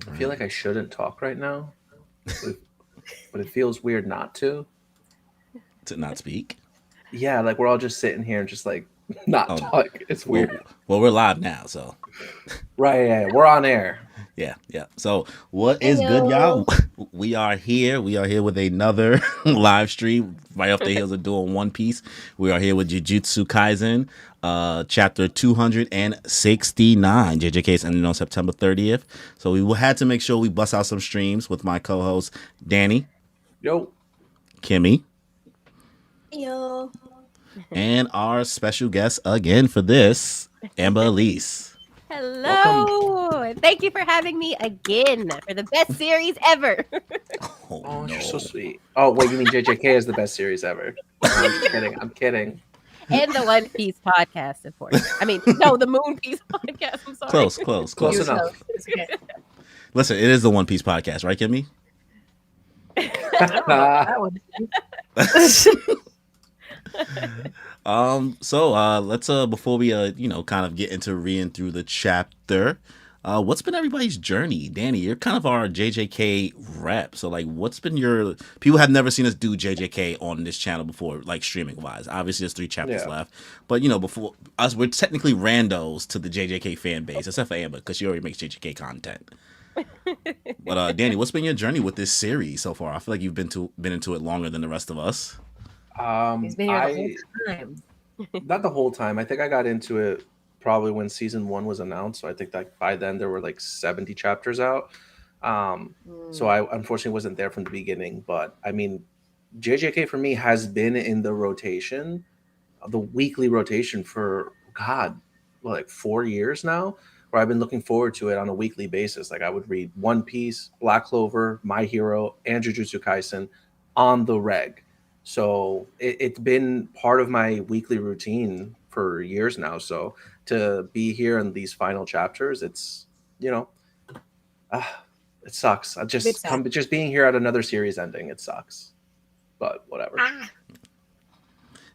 I feel like I shouldn't talk right now, but it feels weird not to. To not speak. Yeah, like we're all just sitting here and just like not Oh, talk. It's weird. we're live now, so Right, yeah, we're on air. yeah, yeah. So what is good, Hello. y'all? We are here. We are here with another live stream right off the heels of doing One Piece. We are here with Jujutsu Kaisen, chapter 269. JJK is ending on September 30th. So we had to make sure we bust out some streams with my co-hosts Danny, Yo, Kimmy, Yo. and our special guest again for this, Amber Elise. welcome. Hello. Thank you for having me again for the best series ever. Oh Oh, you're so no. sweet. Oh, wait, you mean JJK is the best series ever? No, I'm just kidding. I'm kidding. And the One Piece podcast, of course. I mean, no, the Moon Piece podcast. I'm sorry. Close, close, Close You close. know, enough. it's okay. Listen, it is the One Piece podcast, right, Kimmy? I don't know about that one. So let's before we kind of get into reading through the chapter, what's been everybody's journey? Danny, you're kind of our JJK rep. So like what's been your people have never seen us do JJK on this channel before, like streaming wise. Obviously there's 3 chapters Yeah. left. But before us we're technically randos to the JJK fan base, except for Amber, because she already makes JJK content. But Danny, what's been your journey with this series so far? I feel like you've been into it longer than the rest of us. He's been here the whole I time. not the whole time. I think I got into it probably when season one was announced. So I think that by then there were like 70 chapters out. So Mm. I unfortunately wasn't there from the beginning. But I mean, JJK for me has been in the rotation, the weekly rotation for God, well, like 4 years now, where I've been looking forward to it on a weekly basis. Like I would read One Piece, Black Clover, My Hero, and Jujutsu Kaisen on the reg. So it's been part of my weekly routine for years now. So to be here in these final chapters, it's you know, it sucks. I Bit just sad. come just being here at another series ending. It sucks, but whatever. Ah.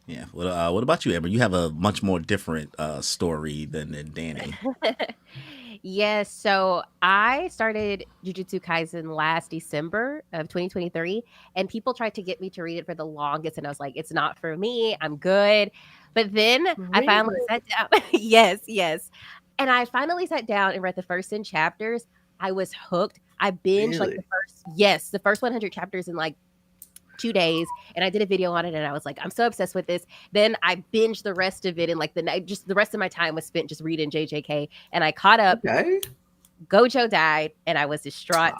Yeah. What about you, Amber? You have a much more different story than Danny. Yes, so I started Jujutsu Kaisen last December of 2023, and people tried to get me to read it for the longest, and I was like, it's not for me. I'm good. But then I finally Really? sat down. Yes, yes. And I finally sat down and read the first 10 chapters. I was hooked. I binged like Really? the first 100 chapters in like 2 days, and I did a video on it, and I was like, I'm so obsessed with this. Then I binged the rest of it, and like the night, just the rest of my time was spent just reading JJK, and I caught up. Okay. Gojo died, and I was distraught.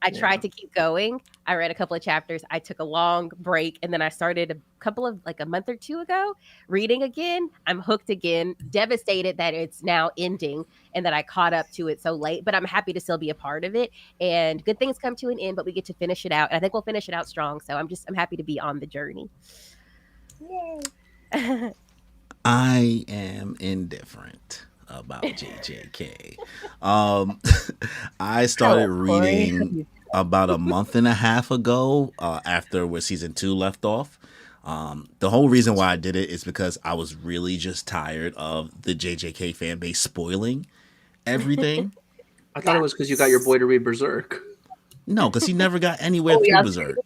I Yeah. tried to keep going. I read a couple of chapters. I took a long break, and then I started a couple of like a month or two ago reading again. I'm hooked again, devastated that it's now ending and that I caught up to it so late, but I'm happy to still be a part of it. And good things come to an end, but we get to finish it out. And I think we'll finish it out strong. So I'm happy to be on the journey. Yay. I am indifferent about JJK. Um, I started Hello, Corey. reading about a month and a half ago after where season 2 left off. The whole reason why I did it is because I was really just tired of the JJK fan base spoiling everything. I thought it Yeah. was because you got your boy to read Berserk. No, because he never got anywhere Oh, through yeah. Berserk.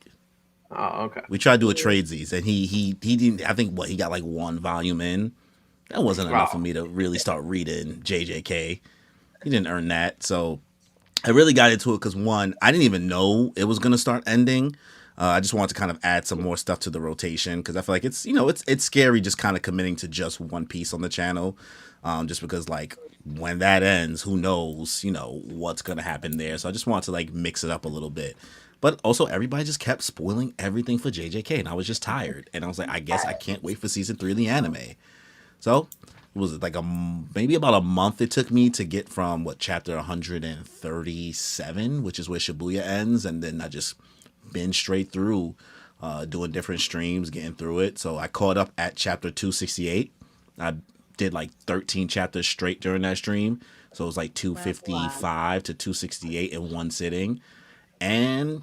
Oh, okay. We tried to do a tradesies, and he didn't. I think he got like 1 volume in. That wasn't enough for Wow. me to really start reading JJK. He didn't earn that, so I really got into it because one, I didn't even know it was gonna start ending. I just wanted to kind of add some more stuff to the rotation because I feel like it's scary just kind of committing to just one piece on the channel, just because like when that ends, who knows what's gonna happen there. So I just wanted to like mix it up a little bit. But also, everybody just kept spoiling everything for JJK, and I was just tired. And I was like, I guess I can't wait for season 3 of the anime. So it was like maybe about a month it took me to get from chapter 137, which is where Shibuya ends, and then I just binged straight through, doing different streams, getting through it. So I caught up at chapter 268. I did like 13 chapters straight during that stream. So it was like That's a lot. 255 to 268 in one sitting. And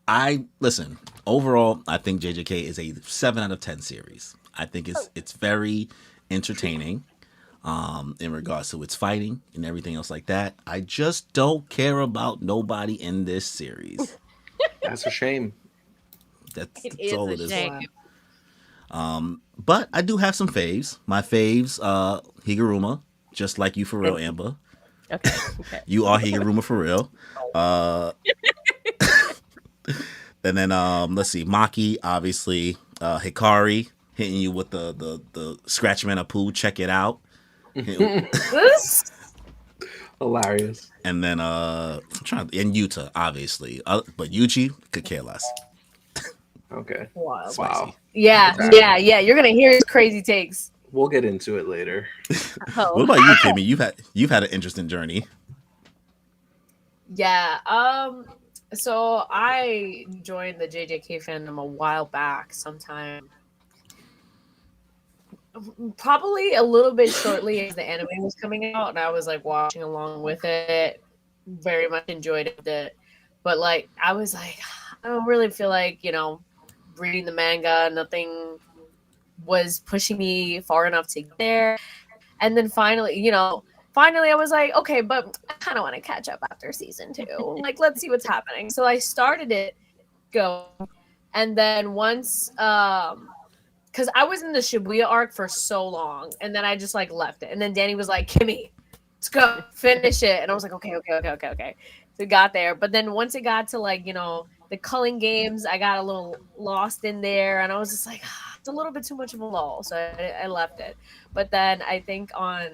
I listen. Overall, I think JJK is a 7 out of 10 series. I think it's very entertaining. in regards to its fighting and everything else like that. I just don't care about nobody in this series. That's a shame. It That's is all a it is. shame. But I do have some faves. My faves, Higuruma, just like you for real, Amber. Okay. Okay. You are Higuruma for real. And then let's see, Maki, obviously, Hikari hitting you with the scratch man of poo. Check it out. This? Hilarious. And then and Yuta, obviously, but Yuji could care less. Okay. Wow. Wow. Yeah, Exactly. yeah. You're gonna hear his crazy takes. We'll get into it later. Oh. What about you, Kimmy? You've had an interesting journey. Yeah. So I joined the JJK fandom a while back, sometime probably a little bit shortly as the anime was coming out, and I was like watching along with it. Very much enjoyed it, but like I was like, I don't really feel like reading the manga. Nothing was pushing me far enough to get there, and then finally I was like, okay, but I kind of want to catch up after season 2. Like, let's see what's happening. So I started it, and then once because I was in the Shibuya arc for so long, and then I just like left it. And then Danny was like, Kimmy, let's go finish it. And I was like, okay. So it got there. But then once it got to like, the culling games, I got a little lost in there, and I was just like, it's a little bit too much of a lull. So I left it. But then I think on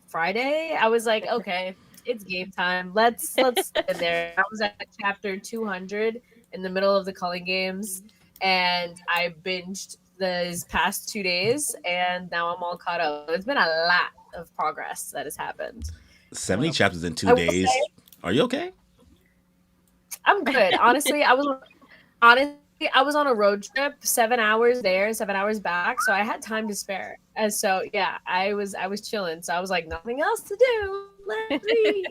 Friday, I was like, okay, it's game time. Let's get there. I was at chapter 200 in the middle of the culling games, and I binged these past 2 days, and now I'm all caught up. It's been a lot of progress that has happened. 70 chapters in 2 I will days. say- Are you okay? I'm good. Honestly, I was on a road trip, 7 hours there, 7 hours back, so I had time to spare. And so yeah, I was chilling. So I was like, nothing else to do. Let's read.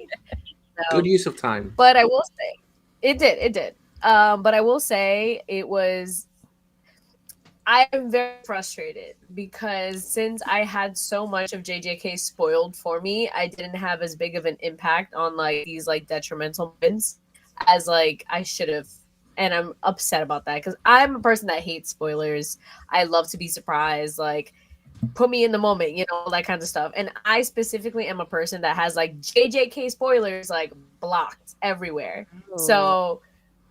So, Good use of time. but I will say, it did. But I will say I am very frustrated because since I had so much of JJK spoiled for me, I didn't have as big of an impact on like these like detrimental moments as like I should have. And I'm upset about that because I'm a person that hates spoilers. I love to be surprised, like put me in the moment, all that kind of stuff. And I specifically am a person that has like JJK spoilers like blocked everywhere. So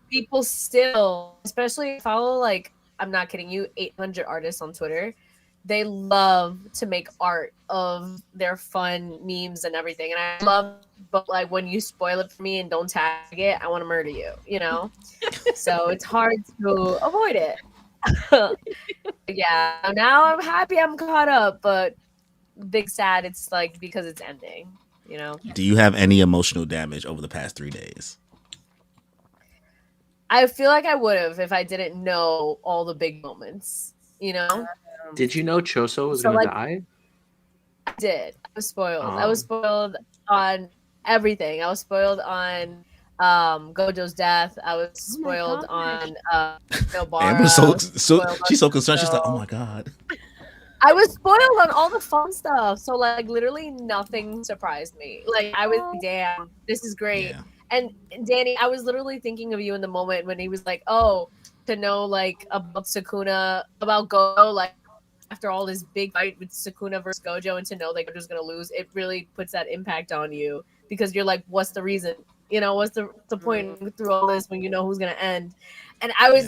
people still, especially follow like, I'm not kidding you, 800 artists on Twitter. They love to make art of their fun memes and everything. And I love, but like when you spoil it for me and don't tag it, I want to murder you, So it's hard to avoid it. Yeah, now I'm happy I'm caught up, but big sad it's like because it's ending, Do you have any emotional damage over the past 3 days? I feel like I would have if I didn't know all the big moments, Did you know Choso was So, going to like- die? I did. I was spoiled. I Oh. was spoiled on everything. I was spoiled on Gojo's death. I was spoiled on Nobara. Amber's so spoiled she's so on concerned. She's like, Joe. oh my god. I was spoiled on all the fun stuff. So like literally nothing surprised me. Like I was damn, this is great. Yeah. And Danny, I was literally thinking of you in the moment when he was like, oh, to know like about Sukuna, about Gojo, like after all this big fight with Sukuna versus Gojo, and to know that Gojo's gonna lose, it really puts that impact on you because you're like, what's the reason? What's the point through all this when you know who's gonna end? And I was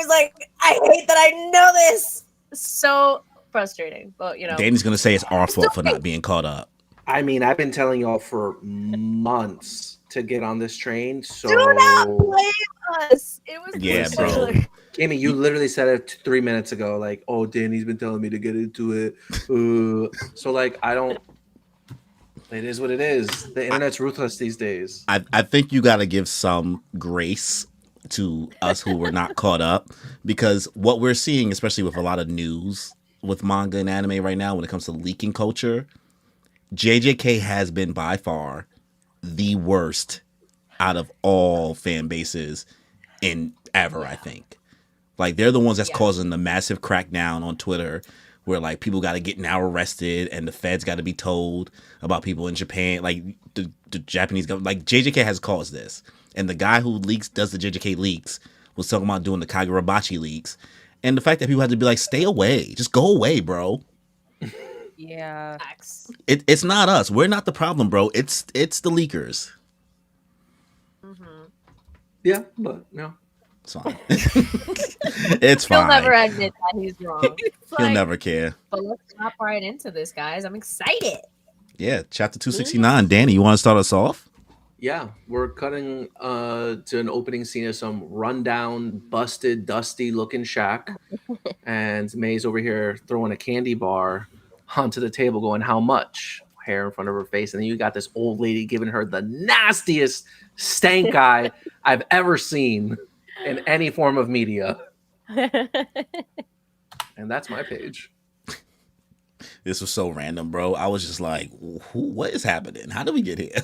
like, I hate that I know this. So frustrating, but Danny's gonna say it's our fault for not being caught up. I mean, I've been telling y'all for months to get on this train. So, do not blame us. It was Yeah, bro. spoiler. Kimmy, you literally said it 3 minutes ago. Like, oh, Danny's been telling me to get into it. So, like, I don't. It is what it is. The internet's ruthless these days. I think you got to give some grace to us who were not caught up, because what we're seeing, especially with a lot of news with manga and anime right now, when it comes to leaking culture, JJK has been by far the worst out of all fan bases in ever. I think, like, they're the ones that's causing the massive crackdown on Twitter where like people got to get now arrested and the feds got to be told about people in Japan. Like the Japanese government, like JJK has caused this. And the guy who does the JJK leaks was talking about doing the Kagurabachi leaks. And the fact that people had to be like, stay away, just go away, bro. Yeah. It's not us. We're not the problem, bro. It's the leakers. Yeah, but no. It's fine. It's fine. He'll never admit that he's wrong. He'll never care. But let's hop right into this, guys. I'm excited. Yeah, chapter 269. Danny, you want to start us off? Yeah, we're cutting to an opening scene of some rundown, busted, dusty looking shack. And May's over here throwing a candy bar onto the table, going, how much? Hair in front of her face. And then you got this old lady giving her the nastiest stank eye I've ever seen in any form of media. And that's my page. This was so random, bro. I was just like, what is happening? How did we get here?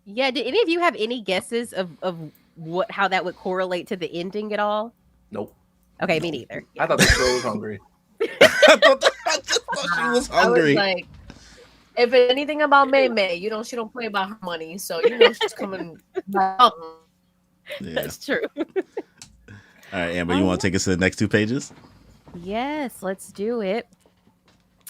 Yeah, did any of you have any guesses of how that would correlate to the ending at all? Nope. Okay, me neither. I thought the girl was hungry. I just thought she was hungry. I was like, if it's anything about May, she don't play about her money, so she's coming. Yeah. That's true. All right, Amber, you want to take us to the next 2 pages? Yes, let's do it.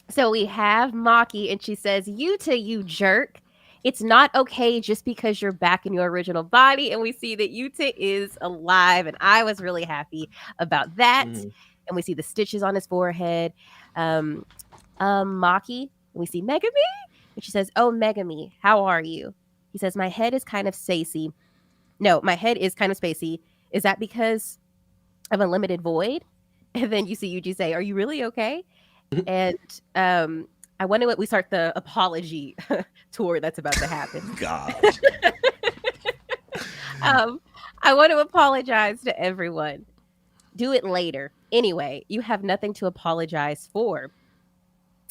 So we have Maki, and she says, Yuta, you jerk. It's not okay just because you're back in your original body. And we see that Yuta is alive, and I was really happy about that. And we see the stitches on his forehead. Maki, we see Megami, and she says, oh, Megami, how are you? He says, my head is kind of spacey. No, my head is kind of spacey. Is that because of a limited void? And then you see Yuji say, are you really okay? And I wonder what we start the apology tour that's about to happen. God. I want to apologize to everyone. Do it later. Anyway, you have nothing to apologize for.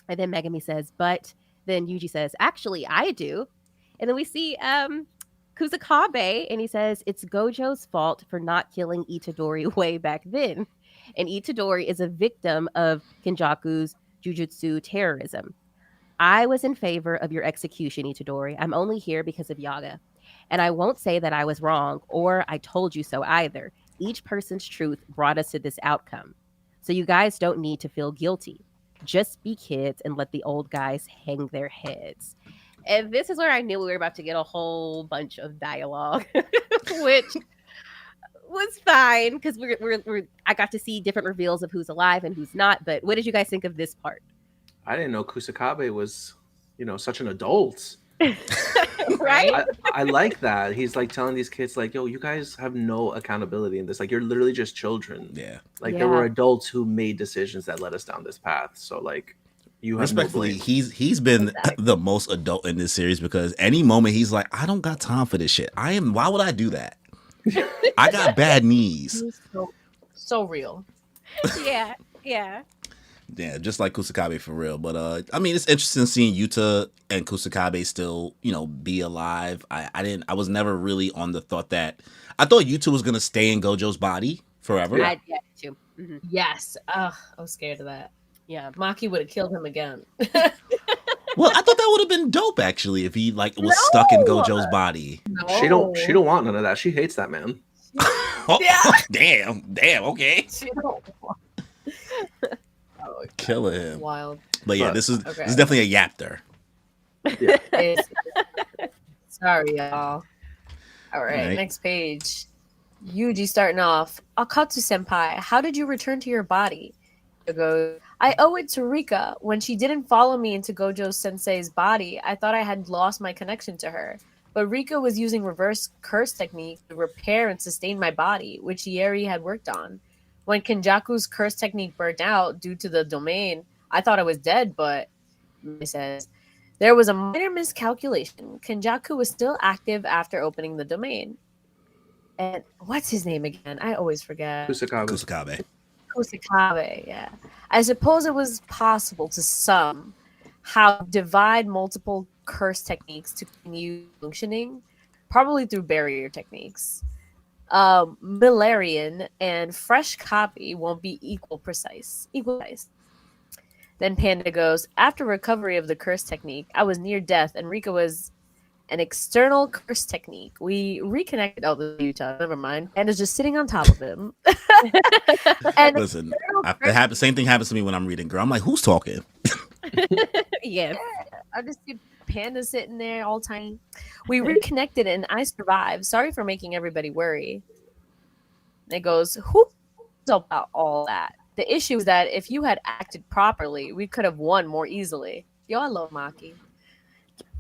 And then Megami says, but then Yuji says, actually, I do. And then we see Kusakabe, and he says, it's Gojo's fault for not killing Itadori way back then. And Itadori is a victim of Kenjaku's Jujutsu terrorism. I was in favor of your execution, Itadori. I'm only here because of Yaga. And I won't say that I was wrong or I told you so either. Each person's truth brought us to this outcome. So you guys don't need to feel guilty. Just be kids and let the old guys hang their heads. And this is where I knew we were about to get a whole bunch of dialogue, which was fine because I got to see different reveals of who's alive and who's not. But what did you guys think of this part? I didn't know Kusakabe was, such an adult. Right? I like that. He's like telling these kids, like, yo, you guys have no accountability in this. Like, you're literally just children. Yeah. Like, there were adults who made decisions that led us down this path. So, like, you have respectfully, no he's been the most adult in this series because any moment he's like, I don't got time for this shit. Why would I do that? I got bad knees. So real. Yeah. Yeah, just like Kusakabe for real. But I mean, it's interesting seeing Yuta and Kusakabe still, be alive. I was never really on the thought that I thought Yuta was gonna stay in Gojo's body forever. Yeah, too. Mm-hmm. Yes. I was scared of that. Yeah, Maki would have killed him again. Well, I thought that would have been dope actually if he was stuck in Gojo's body. No. She don't want none of that. She hates that man. Oh, yeah. Damn. Okay. She don't want. Killing him. Wild. But yeah, this is definitely a yapter. Yeah. Sorry, y'all. All right, next page. Yuji starting off. Akatsu senpai, how did you return to your body? Goes, I owe it to Rika. When she didn't follow me into Gojo sensei's body, I thought I had lost my connection to her. But Rika was using reverse curse technique to repair and sustain my body, which Yeri had worked on. When Kenjaku's curse technique burnt out due to the domain, I thought I was dead, but he says, there was a minor miscalculation. Kenjaku was still active after opening the domain. And what's his name again? I always forget. Kusakabe, yeah. I suppose it was possible to somehow divide multiple curse techniques to continue functioning, probably through barrier techniques. Milarian and fresh copy won't be equal precise. Then Panda goes, after recovery of the curse technique, I was near death and Rika was an external curse technique. We reconnected. Oh, the Utah. Never mind. Panda's just sitting on top of him. And Listen, same thing happens to me when I'm reading Girl. I'm like, who's talking? Yes. I just see Panda sitting there all tiny. We reconnected and I survived. Sorry for making everybody worry. And it goes, who knows about all that? The issue is that if you had acted properly, we could have won more easily. Yo, I love Maki.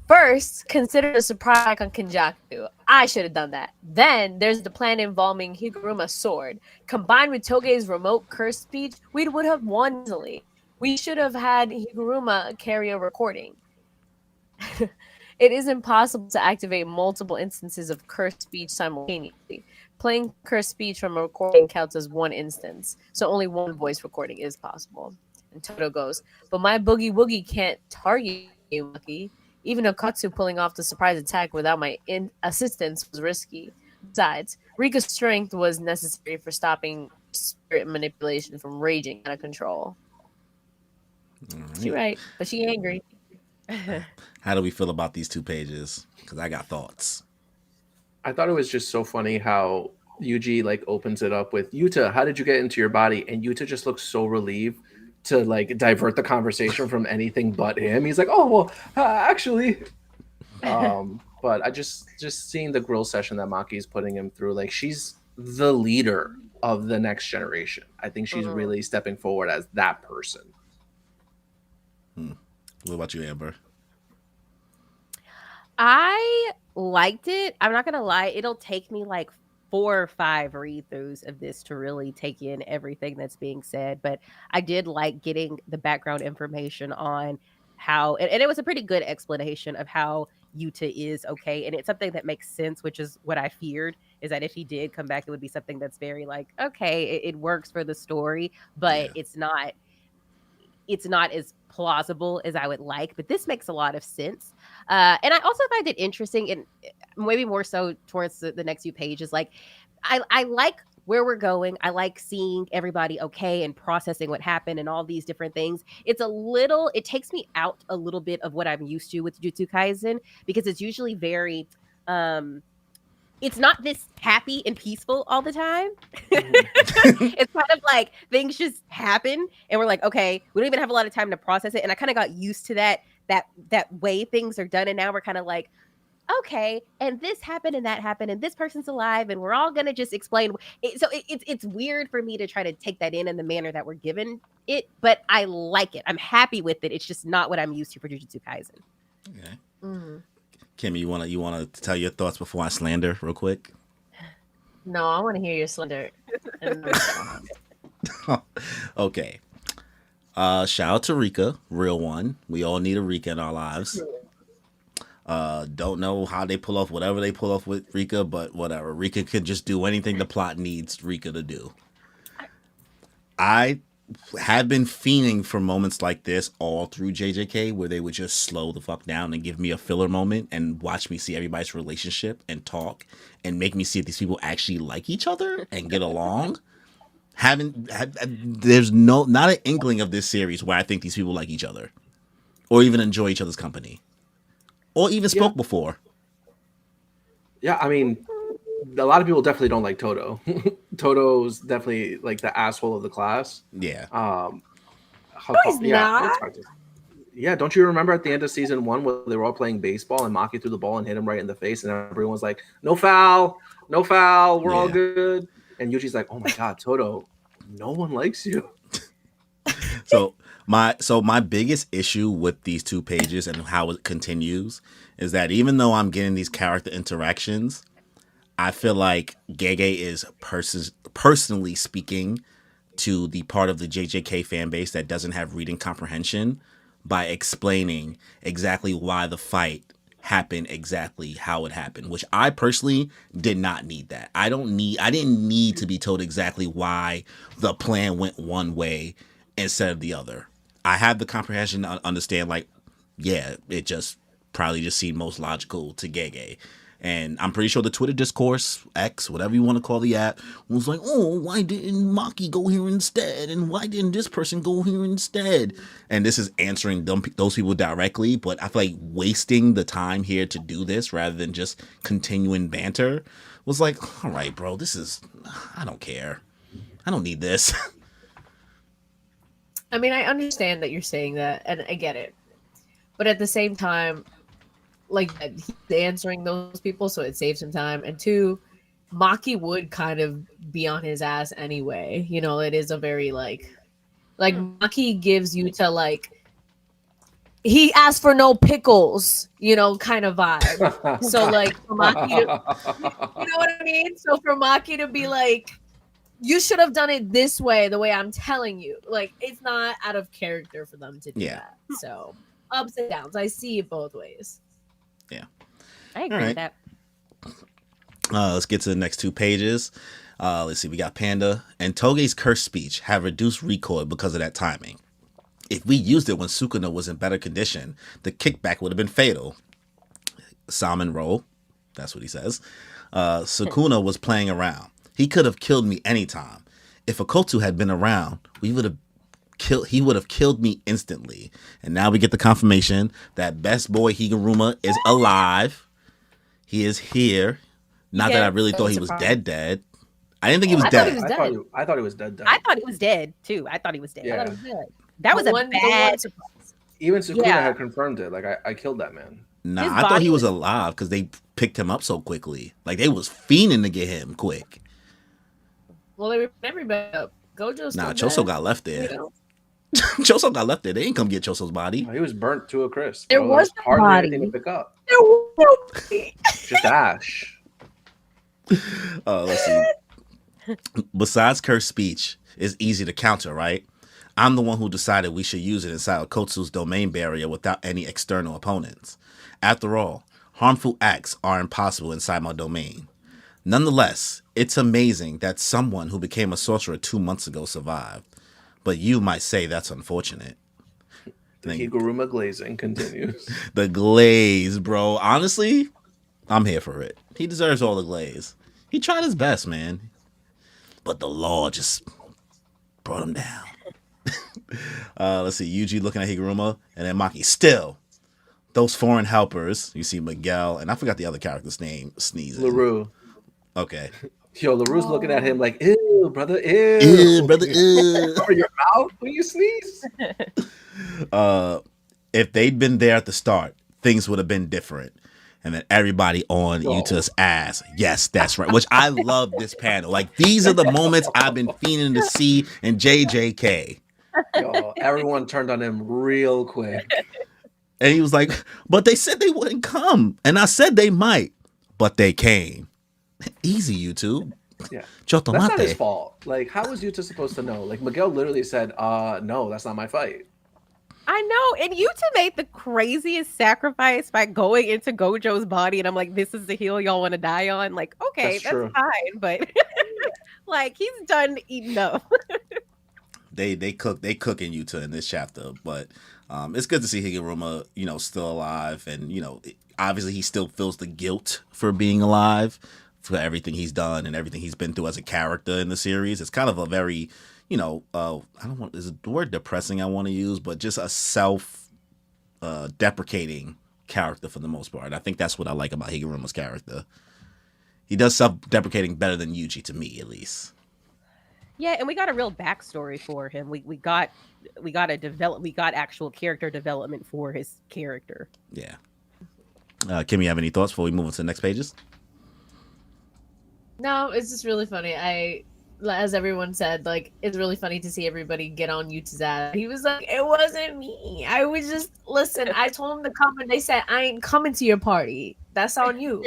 First, consider the surprise on Kenjaku. I should have done that. Then, there's the plan involving Higuruma's sword. Combined with Toge's remote curse speech, we would have won easily. We should have had Higuruma carry a recording. It is impossible to activate multiple instances of cursed speech simultaneously. Playing cursed speech from a recording counts as one instance, so only one voice recording is possible. And Toto goes, but my boogie woogie can't target you, Maki. Even Okatsu pulling off the surprise attack without my assistance was risky. Besides, Rika's strength was necessary for stopping spirit manipulation from raging out of control. Right. She's right, but she angry. How do we feel about these 2 pages? Because I got thoughts. I thought it was just so funny how Yuji like opens it up with, Yuta, how did you get into your body? And Yuta just looks so relieved to like divert the conversation from anything but him. He's like, oh well, actually. But I just seeing the grill session that Maki's putting him through, like she's the leader of the next generation. I think she's really stepping forward as that person. What about you, Amber? I liked it. I'm not gonna lie, it'll take me like 4 or 5 read-throughs of this to really take in everything that's being said. But I did like getting the background information on how, and it was a pretty good explanation of how Yuta is okay. And it's something that makes sense, which is what I feared, is that if he did come back, it would be something that's very like, okay, it works for the story, but it's not as plausible as I would like, but this makes a lot of sense. And I also find it interesting, and maybe more so towards the next few pages. Like, I like where we're going. I like seeing everybody okay and processing what happened and all these different things. It takes me out a little bit of what I'm used to with Jujutsu Kaisen, because it's usually very, it's not this happy and peaceful all the time. It's kind of like things just happen and we're like, okay, we don't even have a lot of time to process it. And I kind of got used to that way things are done. And now we're kind of like, okay, and this happened and that happened and this person's alive and we're all going to just explain. It's weird for me to try to take that in the manner that we're given it, but I like it. I'm happy with it. It's just not what I'm used to for Jujutsu Kaisen. Okay. Mm-hmm. Kimmy, you wanna tell your thoughts before I slander real quick? No, I want to hear your slander. Okay. Shout out to Rika, real one. We all need a Rika in our lives. Don't know how they pull off whatever they pull off with Rika, but whatever. Rika could just do anything the plot needs Rika to do. I have been fiending for moments like this all through JJK, where they would just slow the fuck down and give me a filler moment and watch me see everybody's relationship and talk and make me see if these people actually like each other and get along. There's not an inkling of this series where I think these people like each other or even enjoy each other's company or even spoke before. Yeah, I mean, a lot of people definitely don't like Toto. Toto's definitely like the asshole of the class. Yeah. He's not. Yeah, don't you remember at the end of season 1 where they were all playing baseball and Maki threw the ball and hit him right in the face and everyone was like, no foul, we're all good. And Yuji's like, oh my god, Toto, no one likes you. So my biggest issue with these 2 pages and how it continues is that even though I'm getting these character interactions, I feel like Gege is personally speaking to the part of the JJK fan base that doesn't have reading comprehension by explaining exactly why the fight happened exactly how it happened, which I personally did not need that. I didn't need to be told exactly why the plan went one way instead of the other. I have the comprehension to understand, like, yeah, it just probably just seemed most logical to Gege. And I'm pretty sure the Twitter discourse, X, whatever you want to call the app, was like, oh, why didn't Maki go here instead? And why didn't this person go here instead? And this is answering those people directly. But I feel like wasting the time here to do this rather than just continuing banter was like, all right, bro, I don't care. I don't need this. I mean, I understand that you're saying that, and I get it. But at the same time, like, he's answering those people, so it saves him time. And two, Maki would kind of be on his ass anyway. You know, it is a very, like Maki gives you to, like, he asked for no pickles, you know, kind of vibe. So, like, for Maki to, you know what I mean? So for Maki to be like, you should have done it this way, the way I'm telling you. Like, it's not out of character for them to do that. So, ups and downs. I see it both ways. Yeah. I agree with that. Let's get to the next 2 pages. Let's see. We got Panda. And Toge's curse speech have reduced recoil because of that timing. If we used it when Sukuna was in better condition, the kickback would have been fatal. Salmon roll. That's what he says. Sukuna was playing around. He could have killed me anytime. If Okotu had been around, he would have killed me instantly. And now we get the confirmation that best boy Higuruma is alive. He is here. Not that I really thought he was dead. I didn't think he was dead. I thought he was dead. I thought he was dead too. I thought he was dead. Yeah. I thought he was dead. That was a bad surprise. Even Sukuna had confirmed it. Like, I killed that man. Nah, I thought he was alive because they picked him up so quickly. Like, they was fiending to get him quick. Well, they ripped everybody up. Gojo's Choso got left there. You know? Choso got left there. They didn't come get Choso's body. He was burnt to a crisp. There was hardly anything to pick up. There was just ash. Let's see. Besides curse speech is easy to counter, right? I'm the one who decided we should use it inside Okotsu's domain barrier without any external opponents. After all, harmful acts are impossible inside my domain. Nonetheless, it's amazing that someone who became a sorcerer 2 months ago survived. But you might say that's unfortunate. The Higuruma glazing continues. The glaze, bro. Honestly, I'm here for it. He deserves all the glaze. He tried his best, man. But the law just brought him down. Let's see. Yuji looking at Higuruma, and then Maki. Still, those foreign helpers. You see Miguel, and I forgot the other character's name. Sneezing. LaRue. Okay. Yo, LaRue's looking at him like, ew, brother, ew. Ew, brother, ew. Cover your mouth when you sneeze. If they'd been there at the start, things would have been different. And then everybody on Yuta's ass. Yes, that's right. Which I love this panel. Like, these are the moments I've been fiending to see in JJK. Yo, everyone turned on him real quick. And he was like, but they said they wouldn't come. And I said they might. But they came. Easy, YouTube. Yeah. That's not his fault. Like, how was Yuta supposed to know? Like, Miguel literally said, no, that's not my fight. I know, and Yuta made the craziest sacrifice by going into Gojo's body, and I'm like, this is the hill y'all want to die on? Like, okay, that's fine, but like, he's done enough. They cooking Yuta in this chapter, but it's good to see Higuruma, still alive, and obviously he still feels the guilt for being alive, for everything he's done and everything he's been through as a character in the series. It's kind of a very I don't want, is the word depressing I want to use, but just a self-deprecating character for the most part. I think that's what I like about Higuruma's character. He does self-deprecating better than Yuji, to me, at least. Yeah, and we got a real backstory for him. We got actual character development for his character. Yeah. Kim, you have any thoughts before we move on to the next pages? No, it's just really funny. As everyone said, like, it's really funny to see everybody get on Yuta's ass. He was like, it wasn't me. I was just, listen, I told him to come, and they said, I ain't coming to your party. That's on you.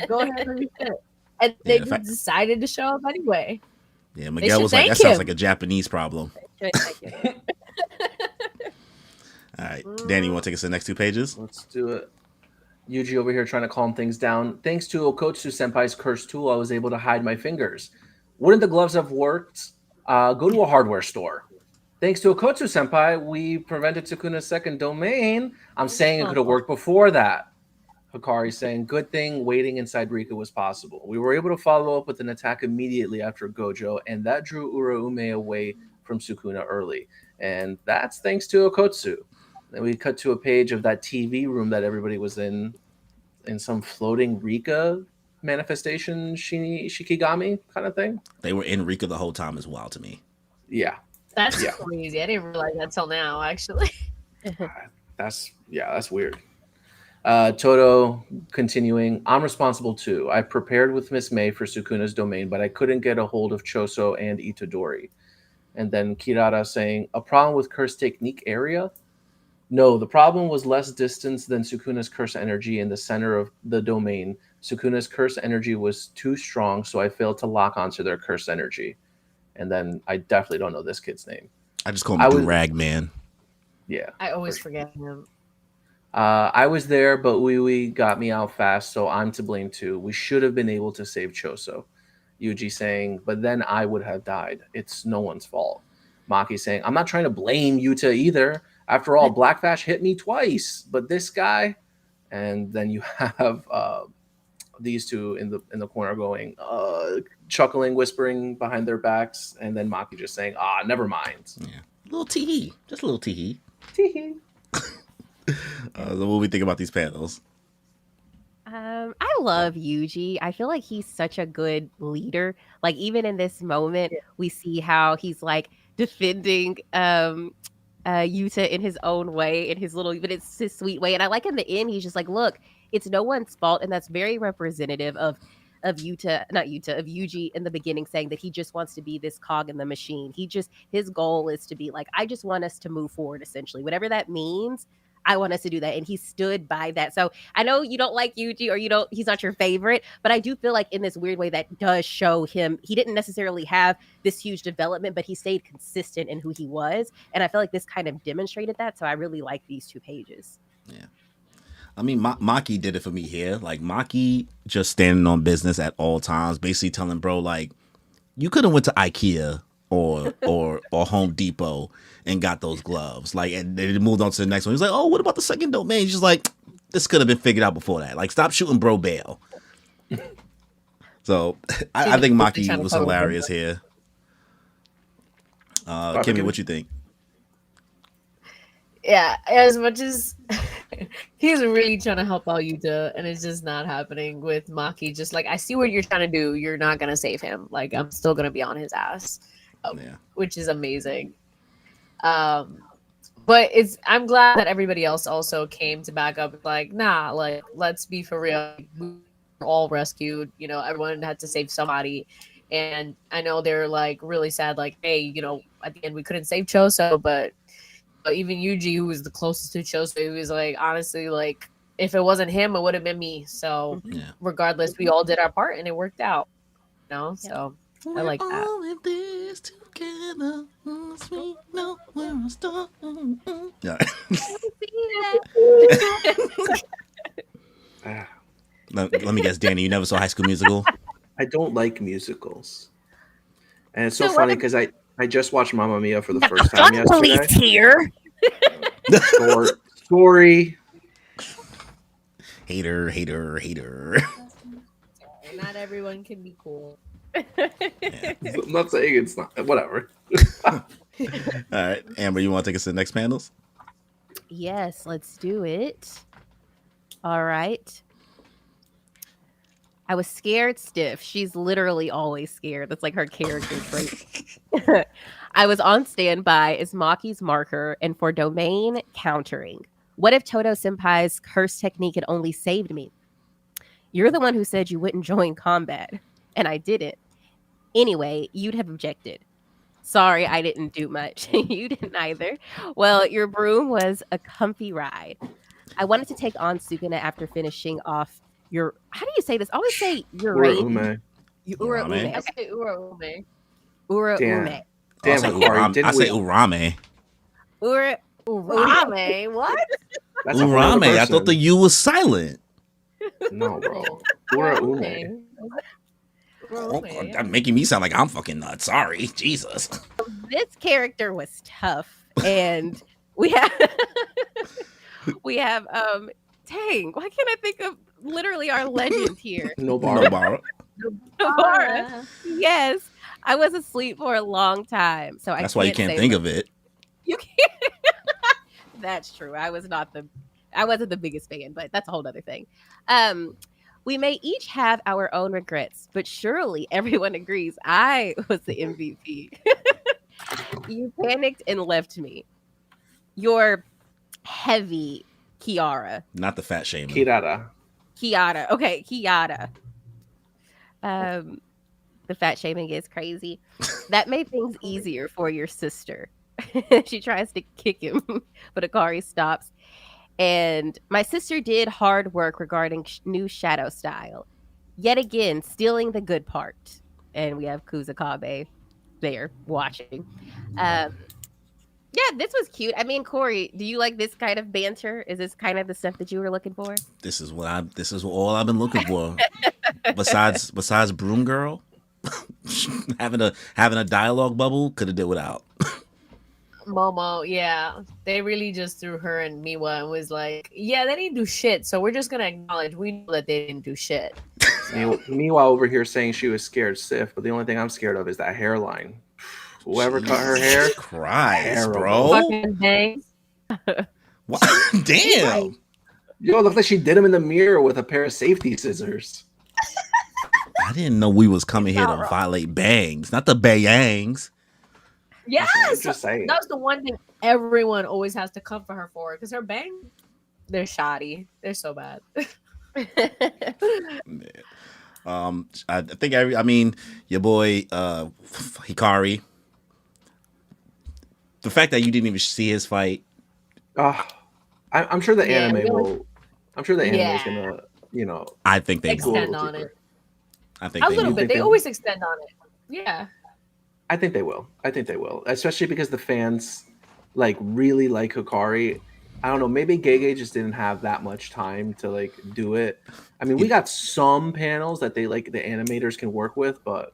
Go ahead and shit. And they just decided to show up anyway. Yeah, Miguel was like, that sounds like a Japanese problem. All right. Danny, you want to take us to the next 2 pages? Let's do it. Yuji over here trying to calm things down. Thanks to Okotsu Senpai's cursed tool, I was able to hide my fingers. Wouldn't the gloves have worked? Go to a hardware store. Thanks to Okotsu Senpai, we prevented Sukuna's second domain. I'm saying it could have worked before that. Hikari saying, "Good thing waiting inside Rika was possible. We were able to follow up with an attack immediately after Gojo, and that drew Uraume away from Sukuna early. And that's thanks to Okotsu." Then we cut to a page of that TV room that everybody was in some floating Rika manifestation Shikigami kind of thing. They were in Rika the whole time is wild to me. Yeah. That's Yeah. crazy. I didn't realize that till now, actually. That's weird. Toto continuing, "I'm responsible too. I prepared with Miss May for Sukuna's domain, but I couldn't get a hold of Choso and Itadori." And then Kirara saying, "A problem with curse technique area? No, the problem was less distance than Sukuna's curse energy in the center of the domain. Sukuna's curse energy was too strong, so I failed to lock onto their curse energy." And then I definitely don't know this kid's name. I just call him Durag Man. Yeah. I always forget him. I was there, but Wee got me out fast, so I'm to blame too. We should have been able to save Choso. Yuji saying, "But then I would have died. It's no one's fault." Maki saying, "I'm not trying to blame Yuta either. After all, Blackfash hit me twice, but this guy." And then you have these two in the corner going, chuckling, whispering behind their backs, and then Maki just saying, never mind. Yeah, a little tee, just a little tee. Tee-hee. So what do we think about these panels? I love Yuji. I feel like he's such a good leader. Like even in this moment, we see how he's like defending Yuta in his own way, in his little, but it's his sweet way. And I like in the end, he's just like, look, it's no one's fault, and that's very representative of Yuji in the beginning, saying that he just wants to be this cog in the machine. His goal is to be like, I just want us to move forward, essentially, whatever that means. I want us to do that. And he stood by that. So I know you don't like Yuji, or he's not your favorite, but I do feel like in this weird way that does show him, he didn't necessarily have this huge development, but he stayed consistent in who he was. And I feel like this kind of demonstrated that. So I really like these 2 pages. Yeah. I mean, Maki did it for me here. Like, Maki just standing on business at all times, basically telling bro, like, you could have went to IKEA or Home Depot and got those gloves. Like, and they moved on to the next one. He's like, "Oh, what about the second domain?" He's just like, this could have been figured out before that. Like, stop shooting bro bail. So I think Maki was hilarious here. Kimmy, what you think? Yeah, as much as he's really trying to help out Yuta, and it's just not happening with Maki. Just like, I see what you're trying to do. You're not going to save him. Like, I'm still going to be on his ass, which is amazing. But I'm glad that everybody else also came to back up. Like, nah, like, let's be for real. We were all rescued. Everyone had to save somebody. And I know they're like really sad. Like, hey, at the end we couldn't save Choso, but even Yuji, who was the closest to Choso, he was like, honestly, like, if it wasn't him, it would have been me. So regardless, we all did our part and it worked out. So I like that. All of this together, we know where I start. Yeah. Let me guess, Danny, you never saw High School Musical? I don't like musicals. And it's so funny because I just watched Mamma Mia for the first time yesterday. Here. Sorry. Hater. Not everyone can be cool. Yeah. I'm not saying it's not. Whatever. All right, Amber, you want to take us to the next panels? Yes, let's do it. All right. I was scared stiff. She's literally always scared. That's like her character trait. I was on standby as Maki's marker and for domain countering. What if Toto Senpai's curse technique had only saved me? You're the one who said you wouldn't join combat, and I didn't. Anyway, you'd have objected. Sorry, I didn't do much. You didn't either. Well, your broom was a comfy ride. I wanted to take on Sukuna after finishing off your... How do you say this? I always say Uraume. Uraume. I say Uraume. Uraume. Damn, I say Urame. Uraume? What? That's a whole other Urame. I person. thought the U was silent. No, bro. Uraume. That's making me sound like I'm fucking nuts. Sorry. Jesus. This character was tough, and we have Dang, why can't I think of literally our legend here? Nobara. Nobara. Nobara. Yes, I was asleep for a long time, so That's why you can't say think much. of it. You can't. That's true. I wasn't the biggest fan, but that's a whole other thing. We may each have our own regrets, but surely everyone agrees I was the MVP. You panicked and left me. You're heavy, Kiara. Not the fat shaman. Kirara. Kiara. Okay, Kiara. The fat shaming is crazy. That made things easier for your sister. She tries to kick him, but Akari stops. And my sister did hard work regarding new shadow style. Yet again, stealing the good part. And we have Kusakabe there watching. Yeah, this was cute. I mean, Corey, do you like this kind of banter? Is this kind of the stuff that you were looking for? This is all I've been looking for. besides Broom Girl, having a dialogue bubble, could have did without. Momo, yeah. They really just threw her and Miwa and was like, yeah, they didn't do shit, so we're just gonna acknowledge we know that they didn't do shit. Meanwhile, over here saying she was scared stiff, but the only thing I'm scared of is that hairline. Whoever cut her hair, Christ, terrible. bro. Fucking bangs. Damn. Yo, it looked like she did him in the mirror with a pair of safety scissors. I didn't know we was coming here to Not violate bangs, not the bayangs. Yes, Just saying. that's the one thing everyone always has to come for her for, because her bangs, they're shoddy. They're so bad. I think your boy Hikari. The fact that you didn't even see his fight. I'm sure the Yeah, anime really? will. I'm sure the anime is Yeah. gonna, I think they Extend will. on it. I think A they little will. bit. They they- always extend on it. Yeah. I think they will. Especially because the fans like really like Hikari. I don't know. Maybe Gege just didn't have that much time to like do it. I mean, we got some panels that they like the animators can work with, but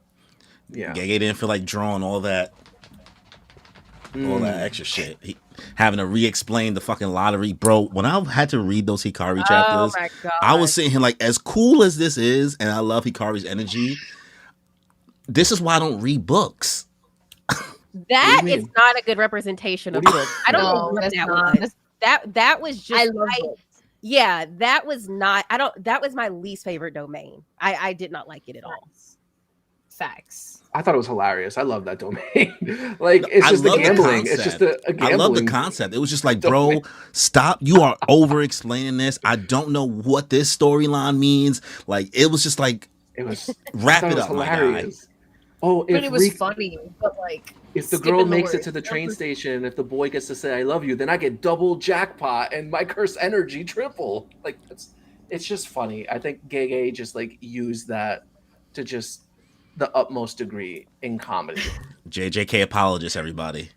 yeah, Gege didn't feel like drawing all that Mm. extra shit. Having to re-explain the fucking lottery, bro. When I had to read those Hikari Oh chapters, my god. I was sitting here like, as cool as this is, and I love Hikari's energy. This is why I don't read books. That What do you is mean? not a good representation of What do you- books. I don't know No, what that's that not. was. That was just I love books. yeah, that was not that was my least favorite domain. I did not like it at all. Facts. I thought it was hilarious. I love that domain. Like it's I just the love the gambling. It's just concept. a I gambling. love the concept. It was just like, bro, stop. You are over explaining this. I don't know what this storyline means. Like, it was just like, It was wrap I thought it up, my guy. hilarious. Oh, But it was Rika- funny, but like if the skipping girl makes it words. to the train station, if the boy gets to say "I love you," then I get double jackpot and my curse energy triple. Like it's just funny. I think Gege just like used that to just the utmost degree in comedy. JJK apologist, everybody.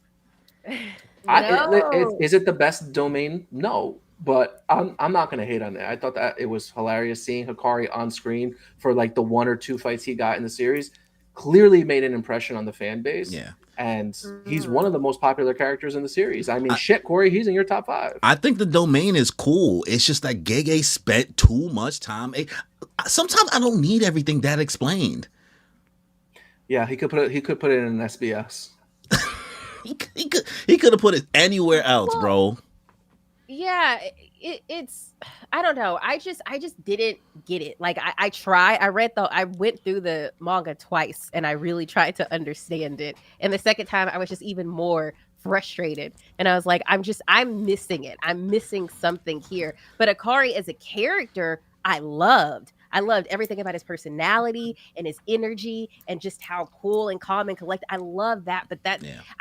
Is it the best domain? No, but I'm not gonna hate on it. I thought that it was hilarious seeing Hikari on screen for like the one or two fights he got in the series. Clearly made an impression on the fan base. Yeah. And he's one of the most popular characters in the series. I mean, shit, Corey, he's in your top 5. I think the domain is cool. It's just that Gege spent too much time. Sometimes I don't need everything that explained. Yeah, he could put it in an SBS. He could have put it anywhere else, bro. Yeah, it's I don't know. I just didn't get it. Like I went through the manga twice and I really tried to understand it. And the second time I was just even more frustrated. And I was like, I'm missing it. I'm missing something here. But Akari as a character, I loved everything about his personality and his energy and just how cool and calm and collected. I love that. But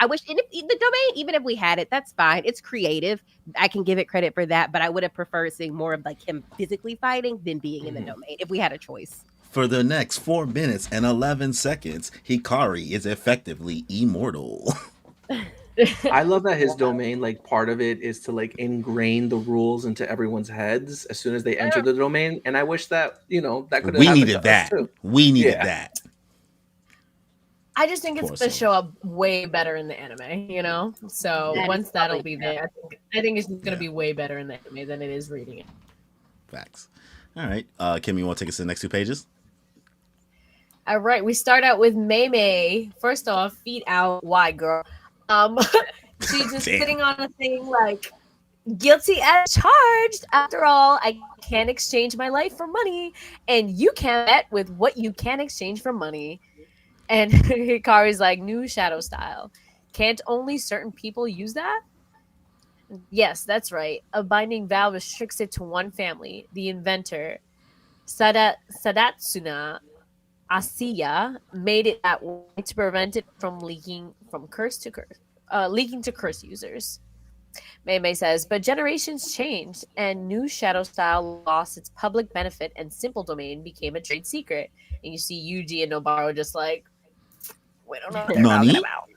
I wish and if the domain, even if we had it, that's fine. It's creative. I can give it credit for that. But I would have preferred seeing more of like him physically fighting than being in the domain if we had a choice. For the next 4 minutes and 11 seconds, Hikari is effectively immortal. I love that his domain, like part of it is to like ingrain the rules into everyone's heads as soon as they enter the domain. And I wish that, that could have We happened needed to us, that. too. We needed that. I just think it's Poor going to soul. show up way better in the anime, So That once is that'll probably be there, I think it's going to be way better in the anime than it is reading it. Facts. All right. Kim, you want to take us to the next 2 pages? All right, we start out with Mei Mei. First off, feet out. Why, girl? She's just Damn. sitting on a thing like guilty as charged. After all, I can't exchange my life for money, and you can't bet with what you can exchange for money. And Hikari's like, new shadow style. Can't only certain people use that? Yes, that's right. A binding vow restricts it to one family, the inventor. Sadatsuna Asiya made it that way to prevent it from leaking from curse to curse, leaking to curse users. Mei Mei says, but generations changed, and new shadow style lost its public benefit, and simple domain became a trade secret. And you see Yuji and Nobaro just like, we don't know what they're talking about.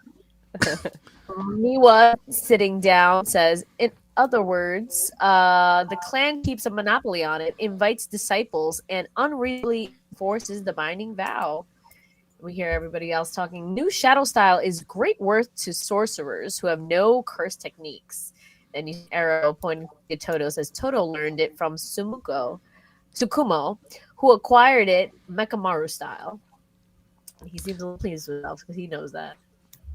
Miwa, sitting down, says, in other words, the clan keeps a monopoly on it, invites disciples, and unreasonably enforces the binding vow. We hear everybody else talking. New shadow style is great worth to sorcerers who have no curse techniques. Then you arrow pointing to Toto says Toto learned it from Tsukumo, who acquired it Mekamaru style. He seems a little pleased with himself because he knows that.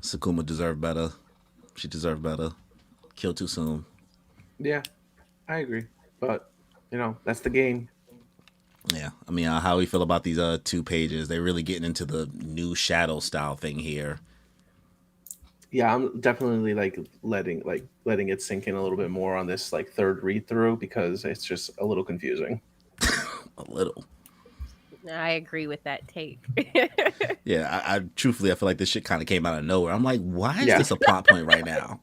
Sakuma deserved better. She deserved better. Killed too soon. Yeah, I agree. But, that's the game. Yeah. I mean, how we feel about these 2 pages. They're really getting into the new shadow style thing here. Yeah, I'm definitely letting it sink in a little bit more on this third read through because it's just a little confusing. A little. I agree with that take. Yeah, I truthfully, I feel like this shit kind of came out of nowhere. I'm like, why is this a plot point right now?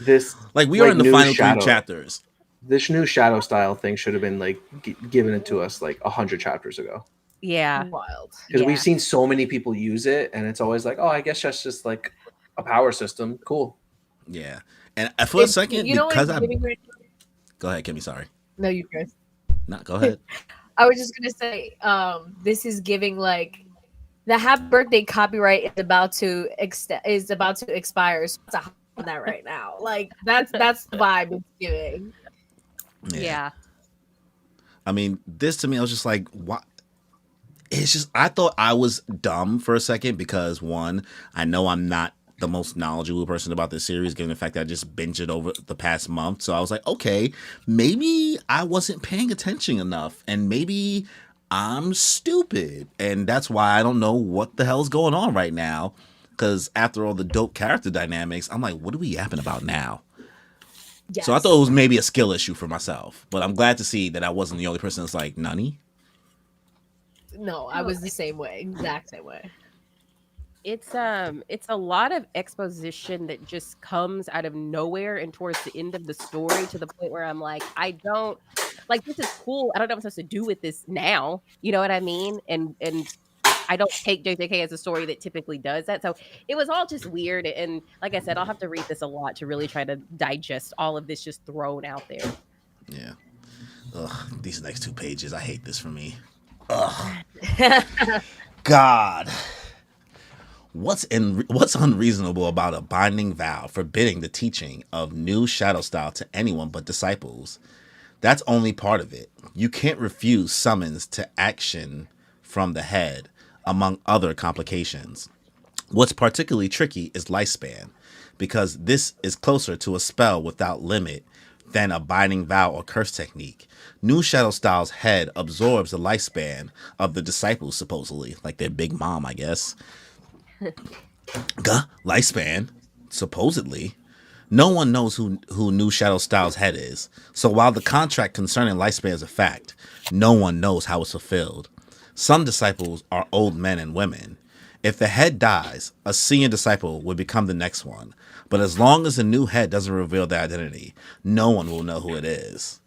This we are in the final 3 chapters. This new shadow style thing should have been given it to us 100 chapters ago. Yeah, Wild. Because we've seen so many people use it, and it's always I guess that's just a power system. Cool. Yeah, and for a second, because go ahead, Kimmy. Sorry. No, you first. No, go ahead. I was just gonna say, this is giving the happy birthday copyright is about to expire. So it's on that right now. That's the vibe it's giving. Yeah. I mean, this to me, I was just like, what? It's just, I thought I was dumb for a second because, one, I know I'm not the most knowledgeable person about this series, given the fact that I just binged it over the past month. So I was like, okay, maybe I wasn't paying attention enough, and maybe I'm stupid, and that's why I don't know what the hell's going on right now. Because after all the dope character dynamics, I'm like, what are we yapping about now? Yes. So I thought it was maybe a skill issue for myself, but I'm glad to see that I wasn't the only person that's like, Nani? No, I was the same way, exact same way. It's a lot of exposition that just comes out of nowhere and towards the end of the story to the point where I'm like, I don't this is cool. I don't know what I'm supposed to do with this now. You know what I mean? And I don't take JJK as a story that typically does that. So it was all just weird. And like I said, I'll have to read this a lot to really try to digest all of this just thrown out there. Yeah. Ugh, these next 2 pages, I hate this for me. Ugh. God. What's unreasonable about a binding vow forbidding the teaching of new shadow style to anyone but disciples? That's only part of it. You can't refuse summons to action from the head, among other complications. What's particularly tricky is lifespan, because this is closer to a spell without limit than a binding vow or curse technique. New shadow style's head absorbs the lifespan of the disciples, supposedly, like their big mom, I guess. Lifespan, supposedly. No one knows who New Shadow Style's head is. So while the contract concerning lifespan is a fact, no one knows how it's fulfilled. Some disciples are old men and women. If the head dies, a senior disciple would become the next one. But as long as the new head doesn't reveal their identity, no one will know who it is.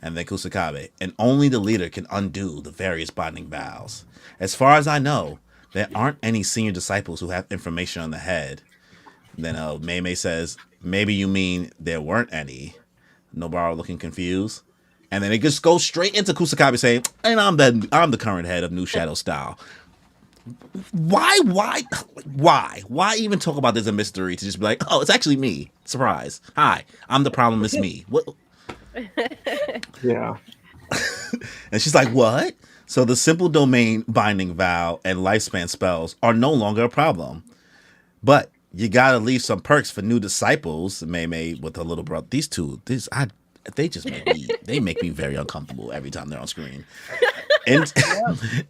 And then Kusakabe, and only the leader can undo the various binding vows. As far as I know, there aren't any senior disciples who have information on the head. Then Mei Mei says, maybe you mean there weren't any. Nobara looking confused. And then it just goes straight into Kusakabe saying, and I'm the current head of New Shadow Style. Why even talk about this a mystery to just be like, oh, it's actually me. Surprise. Hi, I'm the problem, it's me. What? Yeah. And she's like, what? So the simple domain binding vow and lifespan spells are no longer a problem. But you gotta leave some perks for new disciples. May May with her little brother. They just make me very uncomfortable every time they're on screen. In,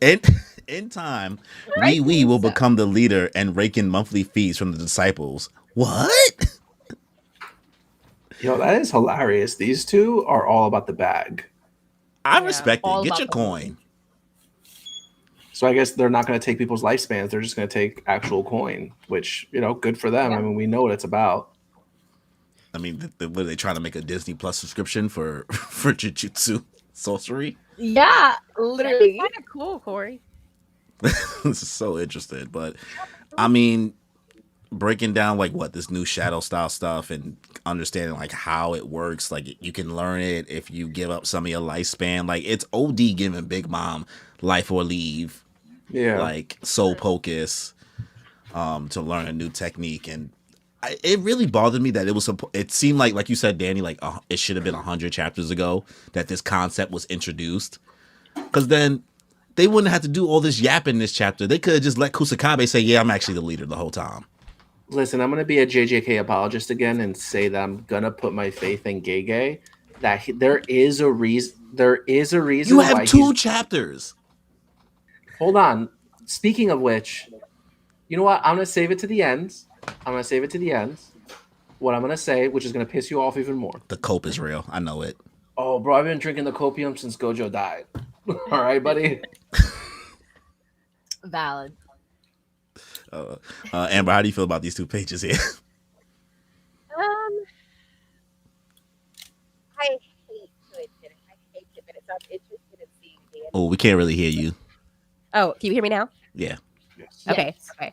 in, in time, we will become the leader and rake in monthly fees from the disciples. What? Yo, that is hilarious. These two are all about the bag. I Yeah, respect it. all Get about your the coin. So I guess they're not going to take people's lifespans. They're just going to take actual coin, which, good for them. Yeah. I mean, we know what it's about. I mean, what are they trying to make a Disney Plus subscription for for Jujutsu sorcery? Yeah, literally. Kind of cool, Corey. This is so interesting. But I mean, breaking down like what this new shadow style stuff and understanding like how it works, like you can learn it if you give up some of your lifespan. Like it's OD giving Big Mom life or leave, Yeah. like soul pocus, to learn a new technique. And it really bothered me that it seemed like you said, Danny, like it should have been 100 chapters ago that this concept was introduced, because then they wouldn't have to do all this yapping in this chapter. They could have just let Kusakabe say, yeah, I'm actually the leader the whole time. Listen, I'm going to be a JJK apologist again and say that I'm going to put my faith in Gege. There is a reason. You have why 2 chapters. Hold on. Speaking of which, you know what? I'm going to save it to the end. What I'm going to say, which is going to piss you off even more. The cope is real. I know it. Oh, bro, I've been drinking the copium since Gojo died. All right, buddy? Valid. Amber, how do you feel about these 2 pages here? I hate to admit it. I hate it, but I'm interested in seeing Danny. Oh, we can't really hear you. Oh, can you hear me now? Yeah. Yes. Okay. Yes. Okay.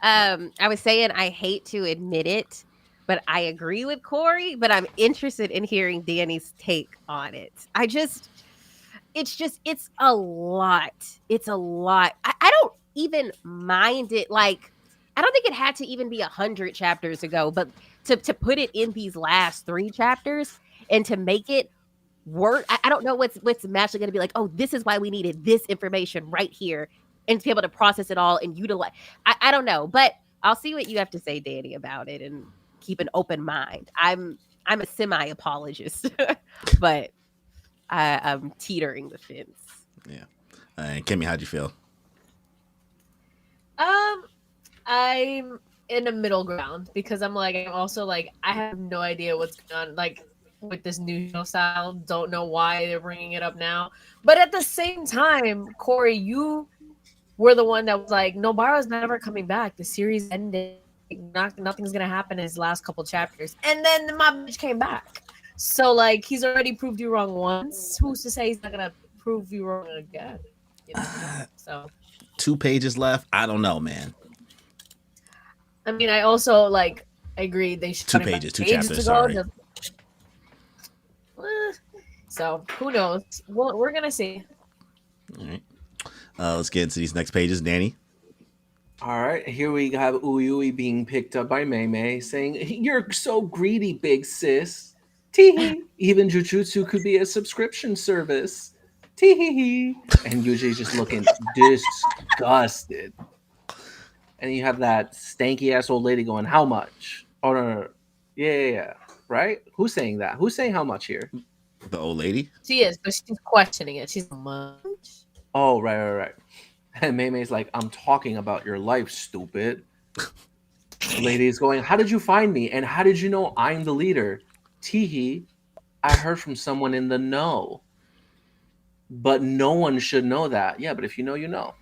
I was saying I hate to admit it, but I agree with Corey, but I'm interested in hearing Danny's take on it. It's a lot. It's a lot. I don't even mind it. Like, I don't think it had to even be 100 chapters ago, but to put it in these last 3 chapters and to make it work, I don't know what's magically going to be like, oh, this is why we needed this information right here, and to be able to process it all and utilize. I don't know, but I'll see what you have to say, Danny, about it, and keep an open mind. I'm a semi apologist, but I'm teetering the fence. Yeah. And Kimmy, how'd you feel? I'm in a middle ground because I'm also I have no idea what's going on, like with this new show style. Don't know why they're bringing it up now, but at the same time, Corey, you were the one that was like, Nobara's never coming back. The series ended. Nothing's gonna happen in his last couple chapters, and then my bitch came back. So he's already proved you wrong once. Who's to say he's not gonna prove you wrong again? So 2 pages left. I don't know, man. I mean, I also agree they should 2 cut it back pages, 2 ages chapters. ago. Sorry. So who knows? Well, we're gonna see. All right. Let's get into these next pages, Danny. All right, here we have Uyui being picked up by Mei Mei, saying, "You're so greedy, big sis. Tee Even Jujutsu could be a subscription service. Tee And Yuji's just looking disgusted. And you have that stanky ass old lady going, "How much?" Oh no. Yeah. Right? Who's saying that? Who's saying how much here? The old lady. She is, but she's questioning it. She's much. Oh, right. And Mei Mei's like, "I'm talking about your life, stupid." Lady's going, "How did you find me? And how did you know I'm the leader?" Teehee, I heard from someone in the know. But no one should know that. Yeah, but if you know, you know.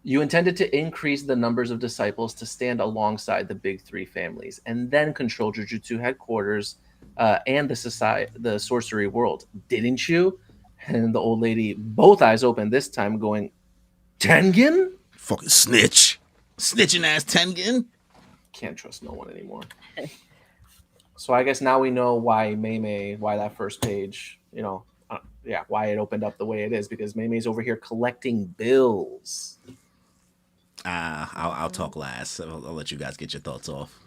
You intended to increase the numbers of disciples to stand alongside the big 3 families and then control Jujutsu headquarters and the sorcery world, didn't you? And the old lady, both eyes open this time, going, "Tengen? Fucking snitch. Snitching ass Tengen. Can't trust no one anymore." So I guess now we know why why that first page, why it opened up the way it is, because Mei Mei's over here collecting bills. I'll talk last. I'll let you guys get your thoughts off.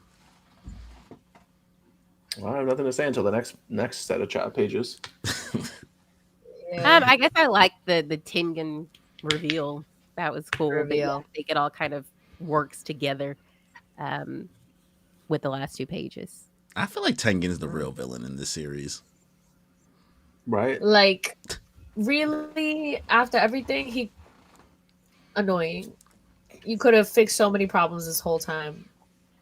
Well, I have nothing to say until the next set of chat pages. I guess I like the Tengen reveal. That was cool. But yeah, I Reveal. think it all kind of works together um, with the last two pages. I feel like Tengen is the real villain in this series. Right? Like, really, after everything, he annoying. You could have fixed so many problems this whole time.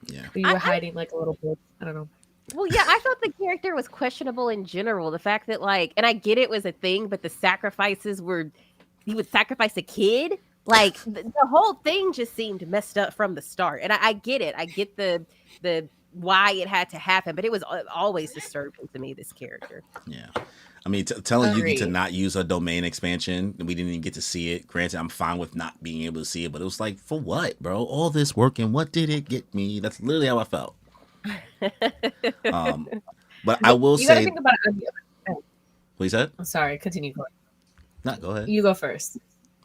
Yeah. But you were hiding like a little bit. I don't know. Well, yeah, I thought the character was questionable in general. The fact that, like, and I get it was a thing, but the sacrifices were, he would sacrifice a kid. Like, the whole thing just seemed messed up from the start. And I get it. I get the why it had to happen, but it was always disturbing to me, this character. Yeah. I mean, telling Yugi to Agreed. not use her domain expansion, we didn't even get to see it. Granted, I'm fine with not being able to see it, but it was like, for what, bro? All this work and what did it get me? That's literally how I felt. But I will You gotta say, think about it. what you said? I'm sorry, continue going. No, go ahead. You go first.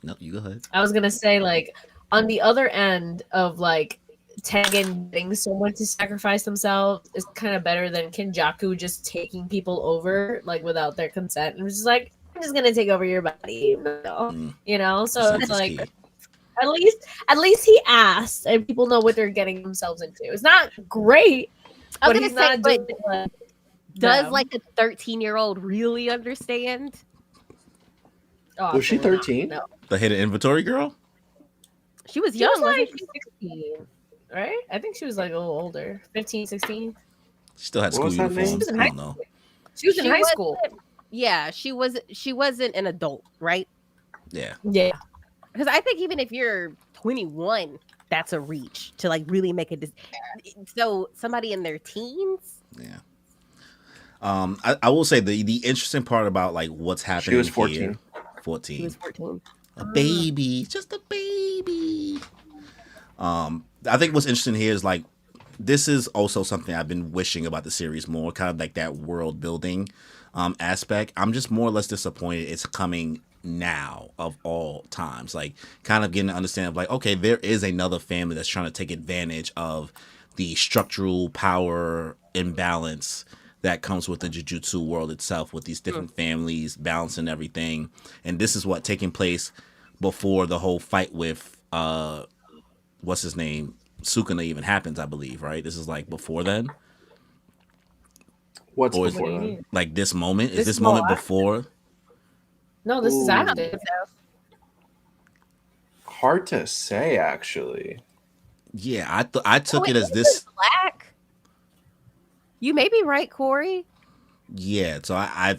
No, you go ahead. I was gonna say, like, on the other end of like Tengen getting someone to sacrifice themselves is kind of better than Kenjaku just taking people over like without their consent and just like, I'm just gonna take over your body, you know. So Consent it's is like, key. at least he asked, and people know what they're getting themselves into. It's not great, I was but gonna he's say, not but doing it like does them. like a 13-year-old really understand? Oh, Was she absolutely not. 13? No, The hidden inventory girl? She was she young, was like wasn't she? 16, right? I think she was like a little older, 15, 16. She still had What school was that name? uniforms. She was in I high don't know. She was in She high wasn't- school. Yeah, she wasn't an adult, right? Yeah. Yeah. Because I think even if you're 21, that's a reach to like really make a so somebody in their teens. Yeah. I will say the interesting part about like what's happening. She was here- 14. 14. She was 14. A baby, just a baby. I think what's interesting here is like this is also something I've been wishing about the series more, kind of like that world building aspect. I'm just more or less disappointed it's coming now of all times. Like kind of getting to understand of like, okay, there is another family that's trying to take advantage of the structural power imbalance that comes with the Jujutsu world itself, with these different families balancing everything. And this is what taking place before the whole fight with what's his name, Sukuna even happens, I believe, right? This is like before then, What's Or is- before What do you then? mean? like this moment. Is This this is moment all before? No, this is Ooh. after. Hard to say, actually. Yeah, I took Wait, it as is this. Black. You may be right, Corey. Yeah, so I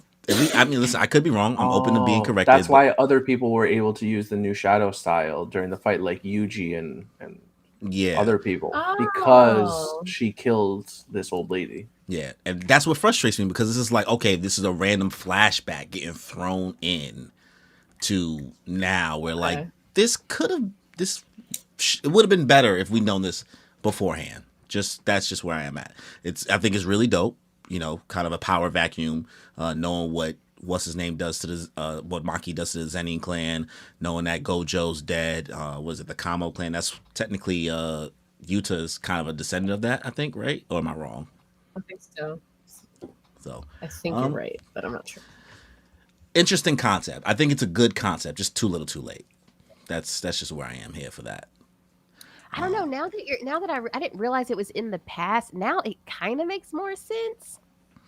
mean, listen, I could be wrong. I'm open to being Oh, corrected. That's why other people were able to use the new shadow style during the fight, like Yuji and yeah, other people, Oh. because she killed this old lady. yeah, and that's what frustrates me because this is like, okay, this is a random flashback getting thrown in to now, where like Okay. this could have it would have been better if we'd known this beforehand. That's just where I am at. I think it's really dope. You know, kind of a power vacuum, knowing what's his name does to the what Maki does to the Zenin clan, knowing that Gojo's dead. Was it the Kamo clan? That's technically Yuta's kind of a descendant of that, I think, right? Or am I wrong? I think so. So I think you're right, but I'm not sure. interesting concept. I think it's a good concept, just too little, too late. That's just where I am here for that. I don't know. Now that I didn't realize it was in the past. Now it kind of makes more sense.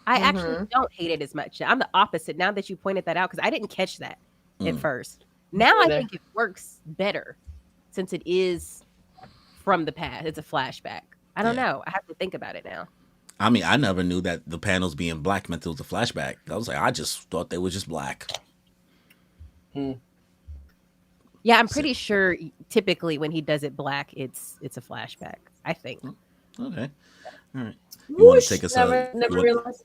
I actually don't hate it as much. I'm the opposite now that you pointed that out because I didn't catch that at first. Now I Neither. think it works better since it is from the past. It's a flashback. I don't Yeah. know. I have to think about it now. I mean, I never knew that the panels being black meant it was a flashback. I was like, I just thought they were just black. Yeah, I'm pretty sure typically when he does it black, it's a flashback. I think. Okay, all right. You want to take us? Never you want- realized.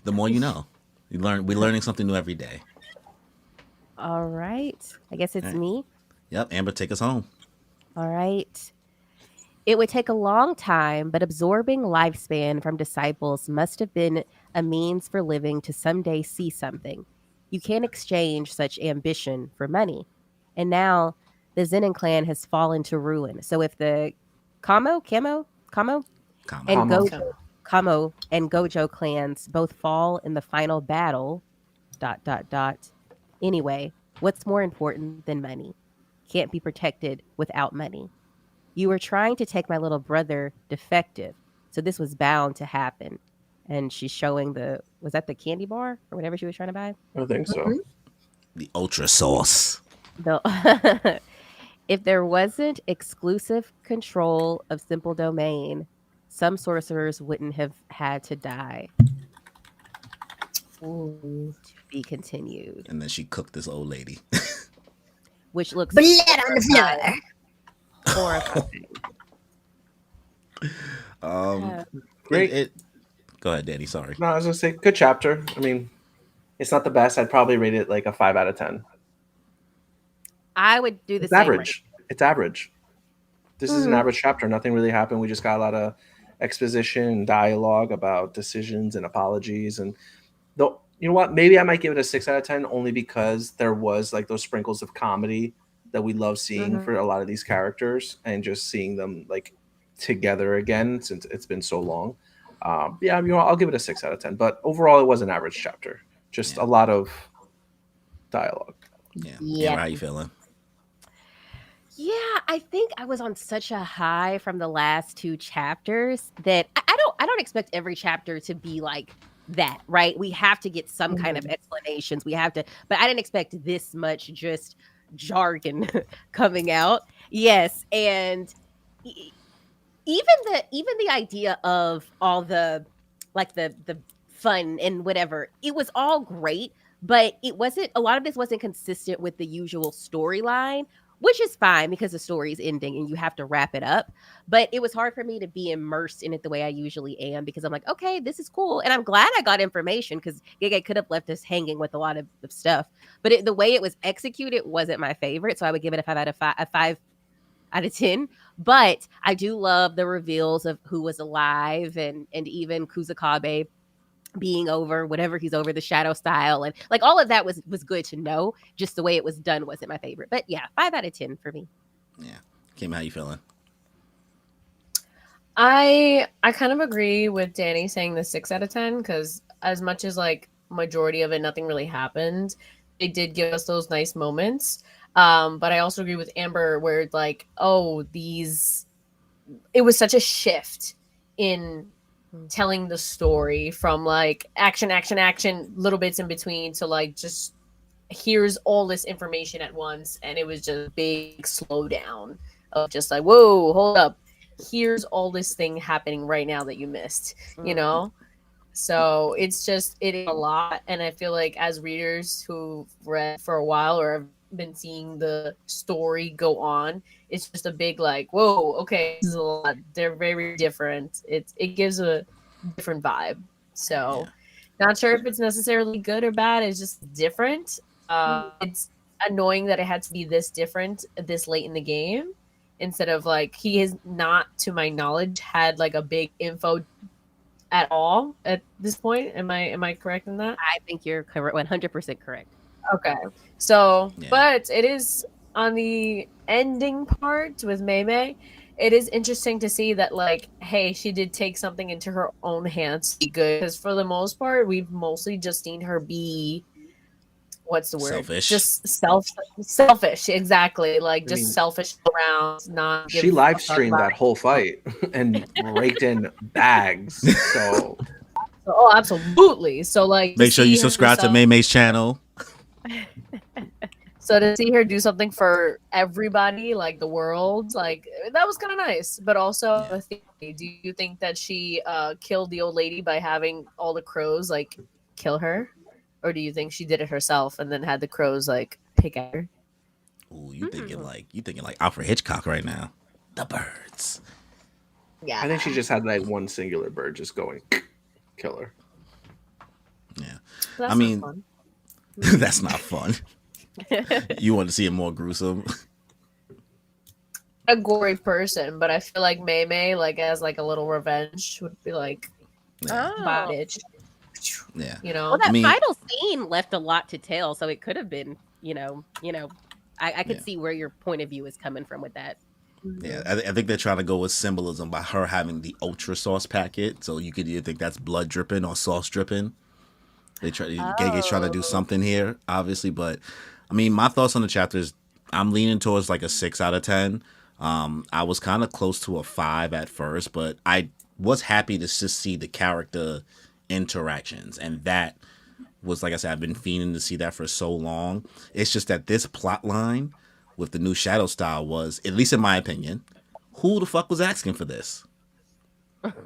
the more you know. We're learning something new every day. All right. I guess it's Right. me. Yep, Amber, take us home. All right. It would take a long time, but absorbing lifespan from disciples must have been a means for living to someday see something. You can't exchange such ambition for money. And now the Zenin clan has fallen to ruin. So if the Kamo Comment. and Kamo. Gojo clans both fall in the final battle, dot dot dot. Anyway, what's more important than money? Can't be protected without money. You were trying to take my little brother defective, so this was bound to happen. And she's showing was that the candy bar or whatever she was trying to buy? I think so. The ultra sauce. The if there wasn't exclusive control of simple domain, some sorcerers wouldn't have had to die. Ooh. To be continued. And then she cooked this old lady. Which looks Blood on the floor. horrifying. Great. Go ahead, Danny. Sorry. No, I was gonna say good chapter. I mean, it's not the best. I'd probably rate it like a 5 out of 10. I would do the It's same. average. It's average. This is an average chapter. Nothing really happened. We just got a lot of exposition and dialogue about decisions and apologies. And though, you know what? Maybe I might give it a 6 out of 10 only because there was like those sprinkles of comedy that we love seeing for a lot of these characters, and just seeing them like together again since it's been so long. Yeah, you know, I'll give it a 6 out of 10. But overall, it was an average chapter. Just a lot of dialogue. Yeah. Amber, how you feeling? Yeah, I think I was on such a high from the last 2 chapters that I don't expect every chapter to be like that, right? We have to get some kind of explanations. We have to, but I didn't expect this much just jargon coming out. Yes, and even the idea of all the like the fun and whatever, it was all great, but it wasn't, a lot of this wasn't consistent with the usual storyline, which is fine because the story is ending and you have to wrap it up. But it was hard for me to be immersed in it the way I usually am, because I'm like, okay, this is cool. And I'm glad I got information, because Gege could have left us hanging with a lot of stuff. But the way it was executed wasn't my favorite. So I would give it a 5 out of 5, a 5 out of 10. But I do love the reveals of who was alive, and even Kusakabe being over whatever he's over, the shadow style, and like all of that was good to know. Just the way it was done wasn't my favorite. But yeah, 5 out of 10 for me. Yeah. Kim, how you feeling? I kind of agree with Danny saying the 6 out of 10, because as much as like majority of it nothing really happened, it did give us those nice moments. But I also agree with Amber where it's like, oh, it was such a shift in telling the story from like action, little bits in between, to like just here's all this information at once, and it was just a big slowdown of just like, whoa, hold up, here's all this thing happening right now that you missed, you know? So it's just, it is a lot, and I feel like as readers who've read for a while or have been seeing the story go on, it's just a big like, whoa, okay, this is a lot. They're very different. It gives a different vibe. So not sure if it's necessarily good or bad. It's just different. It's annoying that it had to be this different this late in the game, instead of like, he has not, to my knowledge, had like a big info at all at this point. Am I correct in that? I think you're correct, 100% correct. Okay. So, but it is on the ending part with Mei Mei. It is interesting to see that, like, hey, she did take something into her own hands to be good. Because for the most part, we've mostly just seen her be, what's the word? Selfish. Just selfish. Exactly. Like, just selfish around. Not. She live streamed that whole fight and raked in bags. So. Oh, absolutely. So, like, make sure you subscribe to Mei Mei's channel. So to see her do something for everybody, like the world, like that was kind of nice. But also, do you think that she killed the old lady by having all the crows like kill her, or do you think she did it herself and then had the crows like pick at her? Ooh, you thinking like Alfred Hitchcock right now? The birds. Yeah, I think she just had like one singular bird just going kill her. Yeah, that's I mean, not fun. That's not fun. You want to see it more gruesome? A gory person, but I feel like Mei Mei, like as like a little revenge, would be like, bitch. Yeah, you know. Well, that final scene left a lot to tell, so it could have been, I could see where your point of view is coming from with that. Yeah, I think they're trying to go with symbolism by her having the ultra sauce packet, so you could either think that's blood dripping or sauce dripping. Gege's trying to do something here, obviously, but I mean, my thoughts on the chapters, I'm leaning towards like a 6 out of 10. I was kind of close to a 5 at first, but I was happy to just see the character interactions, and that was, like I said, I've been fiending to see that for so long. It's just that this plot line with the new Shadow style was, at least in my opinion, who the fuck was asking for this?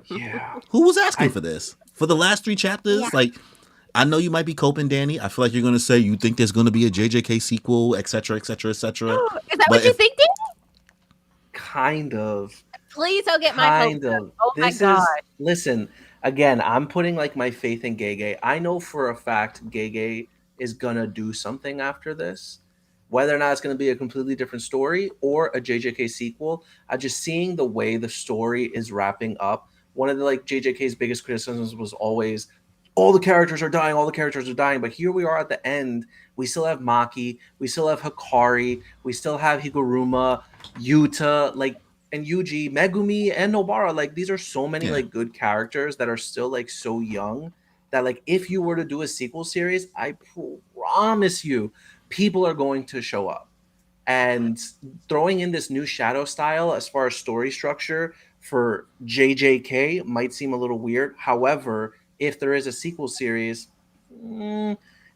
Yeah. Who was asking for this? For the last 3 chapters? Yeah. Like, I know you might be coping, Danny. I feel like you're going to say you think there's going to be a JJK sequel, etc., etc., etc. Is that what you think, Danny? Kind of. Please don't get my hopes up. Oh my god. Listen, again, I'm putting like my faith in Gege. I know for a fact Gege is gonna do something after this. Whether or not it's gonna be a completely different story or a JJK sequel, I just seeing the way the story is wrapping up. One of the like JJK's biggest criticisms was always all the characters are dying, all the characters are dying. But here we are at the end. We still have Maki, we still have Hikari, we still have Higuruma, Yuta, like and Yuji, Megumi, and Nobara. Like these are so many like good characters that are still like so young that like if you were to do a sequel series, I promise you, people are going to show up. And throwing in this new Shadow style as far as story structure for JJK might seem a little weird. However, if there is a sequel series,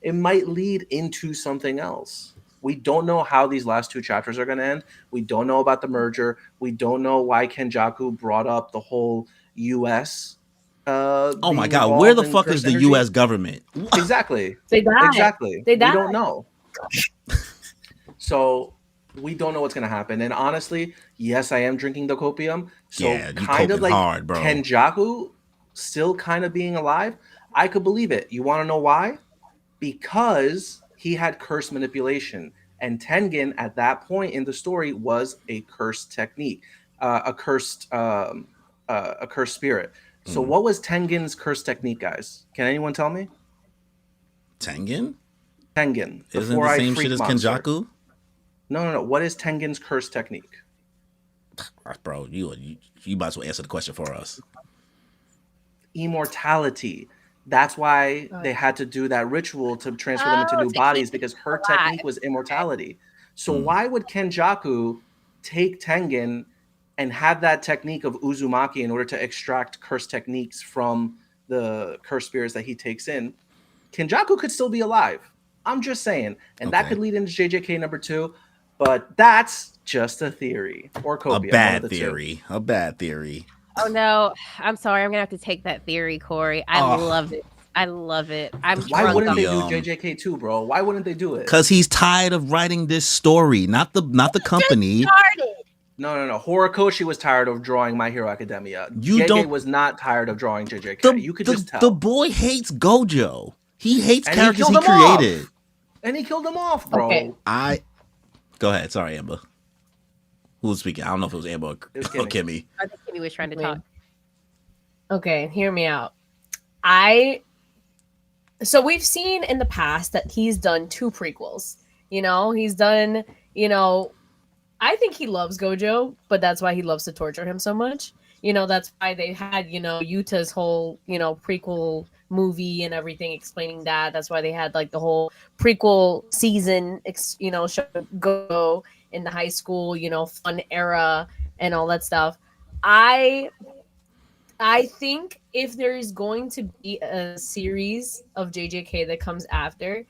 it might lead into something else. We don't know how these last 2 chapters are going to end. We don't know about the merger. We don't know why Kenjaku brought up the whole U.S. Oh my god, where the fuck is the U.S. government? Exactly. They died. Exactly. They died. We don't know. So we don't know what's going to happen. And honestly, yes, I am drinking the copium. So Yeah, you kind of coping like hard, bro. Kenjaku still kind of being alive, I could believe it. You want to know why? Because he had curse manipulation, and Tengen at that point in the story was a cursed technique, a cursed spirit. So what was Tengen's cursed technique, guys? Can anyone tell me? Tengen? Tengen. Isn't it the same shit as Kenjaku? No. What is Tengen's cursed technique? Bro, you might as well answer the question for us. Immortality. That's why they had to do that ritual to transfer them into new bodies, because her technique was immortality. So why would Kenjaku take Tengen and have that technique of Uzumaki in order to extract cursed techniques from the cursed spirits that he takes in? Kenjaku could still be alive. I'm just saying. And that could lead into JJK number 2, but that's just a theory. Or Copia. A bad theory. A bad theory. Oh no, I'm sorry. I'm gonna have to take that theory, Corey. I love it. I love it. Why wouldn't they do JJK 2, bro? Why wouldn't they do it? Because he's tired of writing this story, not the company. No. Horikoshi was tired of drawing My Hero Academia. Gege was not tired of drawing JJK. You could just tell. The boy hates Gojo. He hates characters he created. And he killed them off, bro. Okay. Go ahead. Sorry, Amber. Who was speaking? I don't know if it was Amber or Kimmy. I think Kimmy was trying to talk. Okay, hear me out. So we've seen in the past that he's done 2 prequels. He's done, I think he loves Gojo, but that's why he loves to torture him so much. That's why they had, Yuta's whole, prequel movie and everything explaining that. That's why they had like the whole prequel season, show Gojo in the high school, fun era and all that stuff. I think if there is going to be a series of JJK that comes after,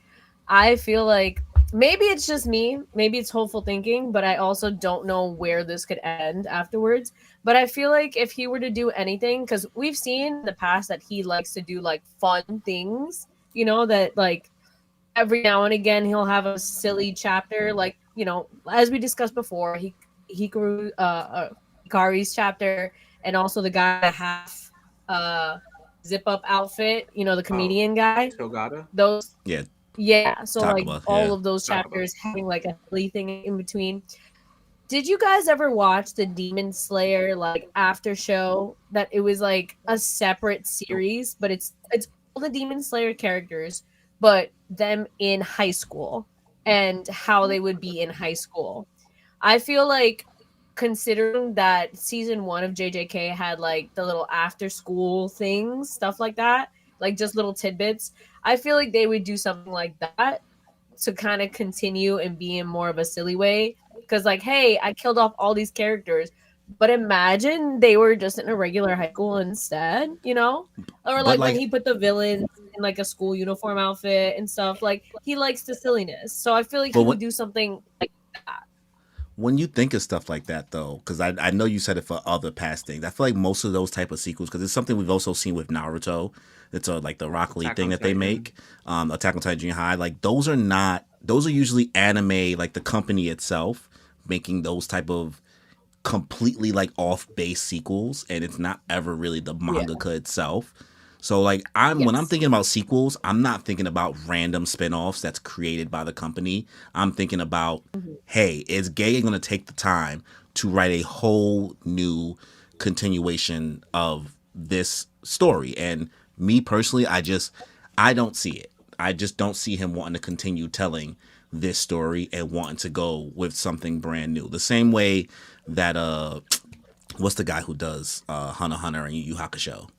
I feel like maybe it's just me, maybe it's hopeful thinking, but I also don't know where this could end afterwards. But I feel like if he were to do anything, because we've seen in the past that he likes to do like fun things, that like every now and again he'll have a silly chapter, like, as we discussed before, Hikari's chapter, and also the guy that half zip up outfit, the comedian guy. Togata? Those Yeah, so like all of those chapters having like a silly thing in between. Did you guys ever watch the Demon Slayer like after show? That it was like a separate series, but it's all the Demon Slayer characters, but them in high school and how they would be in high school. I feel like, considering that season 1 of JJK had like the little after school things, stuff like that, like just little tidbits. I feel like they would do something like that to kind of continue and be in more of a silly way. Because, like, hey, I killed off all these characters, but imagine they were just in a regular high school instead, you know? Or But like when like, he put the villains in like a school uniform outfit and stuff. Like, he likes the silliness. So I feel like but he what could do something like that. when you think of stuff like that though, because I know you said it for other past things, I feel like most of those type of sequels, because it's something we've also seen with Naruto. It's like the Rock Lee Attack thing on that they Titan. make, Attack on Titan Junior High. Like those are not, those are usually anime, like the company itself making those type of completely like off base sequels, and it's not ever really the Yeah. mangaka itself. So like when I'm Yes. thinking about sequels, I'm not thinking about random spin-offs that's created by the company. I'm thinking about, Mhm. hey, is Gay going to take the time to write a whole new continuation of this story? And me personally, I don't see it. I just don't see him wanting to continue telling this story and wanting to go with something brand new. The same way that what's the guy who does Hunter x Hunter and Yu Yu Hakusho?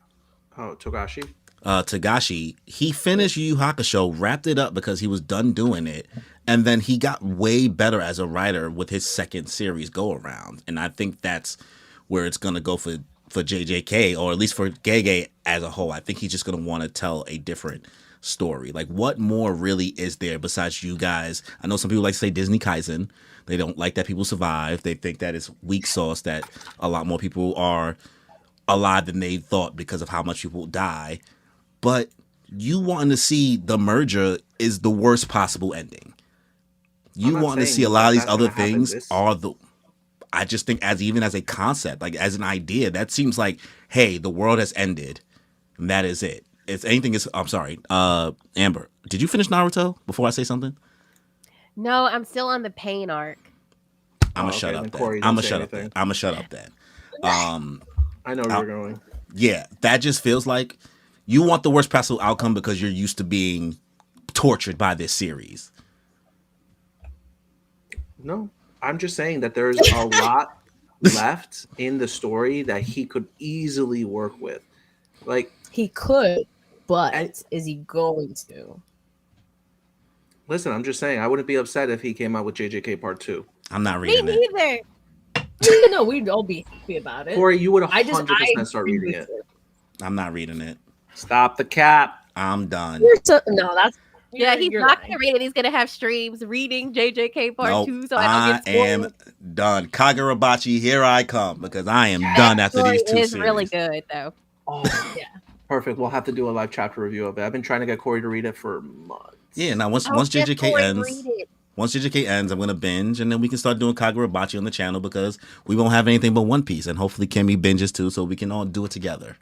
Oh, Togashi. Tagashi, he finished Yu Yu Hakusho, wrapped it up because he was done doing it, and then he got way better as a writer with his second series go around. And I think that's where it's gonna go for JJK, or at least for Gege as a whole. I think he's just gonna want to tell a different story. Like, what more really is there besides you guys? I know some people like to say Disney Kaisen. They don't like that people survive. They think that it's weak sauce, that a lot more people are alive than they thought because of how much people die. But you wanting to see the merger is the worst possible ending. I'm You not wanting to see saying a lot of these that's other gonna happen things this. are the. I just think as even as a concept, like as an idea, that seems like, hey, the world has ended, and that is it. If anything is, I'm sorry, Amber, did you finish Naruto before I say something? No, I'm still on the pain arc. I'm gonna Oh, shut okay. up Then then. Corey, I'm don't gonna say shut up then. anything. I'm gonna shut up then. Um, I know where I'll- you're going. yeah, that just feels like you want the worst possible outcome because you're used to being tortured by this series. No, I'm just saying that there's a lot left in the story that he could easily work with. Like, He could, but I, is he going to? listen, I'm just saying, I wouldn't be upset if he came out with JJK Part 2. I'm not Me reading it. neither. Yeah, no, we'd all be happy about it. Corey, you would I 100% start agree reading with it. you. I'm not reading it. Stop the cap. I'm done. No, that's Yeah, he's you're not lying. gonna read it. He's gonna have streams reading JJK Part Nope. 2, so I don't I get am spoiled. done. Kagurabachi, here I come, because I am Yes. done after Story these two is series. really good though. Oh, Yeah. perfect. We'll have to do a live chapter review of it. I've been trying to get Corey to read it for months. Yeah, now once Oh, once yes, JJK Corey, ends, read it. once JJK ends, I'm gonna binge, and then we can start doing Kagurabachi on the channel because we won't have anything but One Piece, and hopefully Kimmy binges too, so we can all do it together.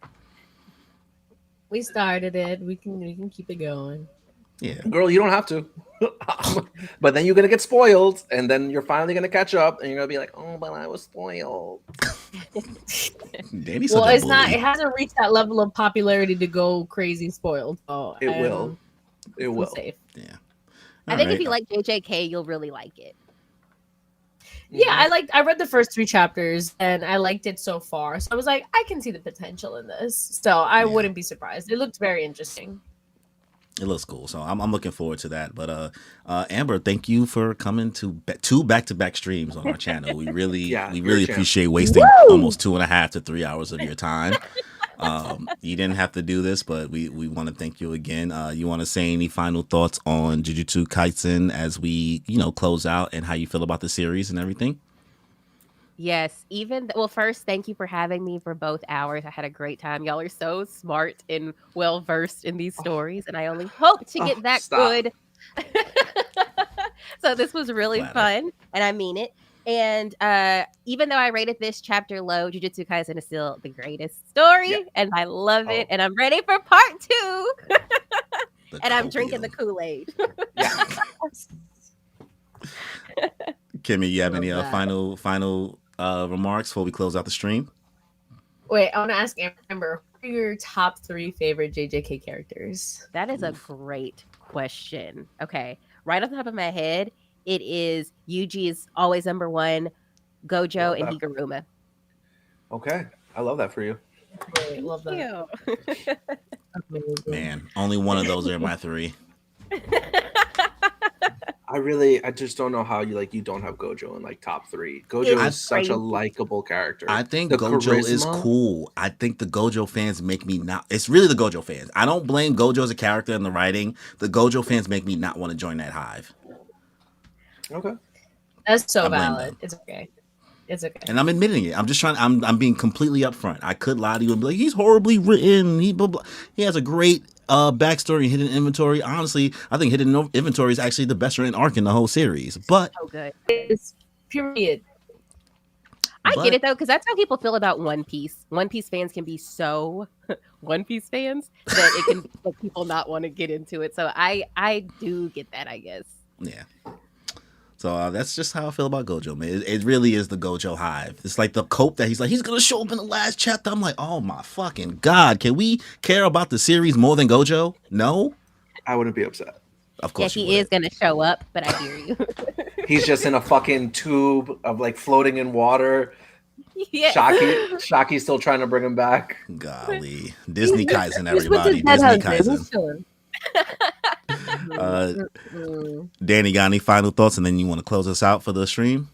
We started it. We can keep it going. Yeah. Girl, you don't have to. But then you're going to get spoiled, and then you're finally going to catch up, and you're going to be like, oh, but I was spoiled. Danny's Well, such a it's not. bully. It hasn't reached that level of popularity to go crazy spoiled. So It will. It I'm will. safe. Yeah. I All think right. if you like JJK, you'll really like it. Yeah, I read the first 3 chapters and I liked it so far. So I was like, I can see the potential in this. So I Yeah. wouldn't be surprised. It looked very interesting. It looks cool, so I'm looking forward to that. But Amber, thank you for coming to 2 back-to-back streams on our channel. We really Yeah, we you're really a champ. appreciate wasting Woo! almost 2.5 to 3 hours of your time. You didn't have to do this, but we want to thank you again. You want to say any final thoughts on Jujutsu Kaisen as we close out, and how you feel about the series and everything? Yes, well, first, thank you for having me for both hours. I had a great time. Y'all are so smart and well versed in these stories, and I only hope to get that stop. good. So this was really Flattered. fun, and I mean it. And even though I rated this chapter low, Jujutsu Kaisen is still the greatest story, Yeah. and I love it. Oh. And I'm ready for part 2. The And I'm drinking the copium. Kool-Aid. Yeah. Kimmy, you have any Love that. final remarks before we close out the stream? Wait, I want to ask Amber, what are your top 3 favorite JJK characters? That is a great question. Okay. Right off the top of my head, it is Yuji is always number 1, Gojo, and Love that. Higuruma. Okay. I love that for you. Great, Thank love that. you. Amazing. Man, only one of those are in my three. I just don't know how you don't have Gojo in like top three. Gojo It's is such a crazy. likable character. I think The Gojo is charisma, cool. I think the Gojo fans make me not. It's really the Gojo fans. I don't blame Gojo as a character in the writing. The Gojo fans make me not want to join that hive. Okay. That's so I blame valid. them. It's okay. It's okay. And I'm admitting it. I'm just trying. I'm being completely upfront. I could lie to you and be like, he's horribly written. He blah, blah. He has a great backstory and hidden inventory. Honestly, I think hidden inventory is actually the best written arc in the whole series. But So good. It's period. I get But- it though, because that's how people feel about One Piece. One Piece fans can be so One Piece fans that it can make people not want to get into it. So I do get that, I guess. yeah. So that's just how I feel about Gojo, man. It really is the Gojo hive. It's like the cope that he's gonna show up in the last chapter. I'm like, oh my fucking god, can we care about the series more than Gojo? No, I wouldn't be upset. of Yeah, course he is going to show up, but I hear you. He's just in a fucking tube of like floating in water. Yeah. Shaki's still trying to bring him back. Golly, Disney Kaisen, He's with his everybody. dead Disney husband. Kaisen. He's chilling. Danny, got any final thoughts, and then you want to close us out for the stream?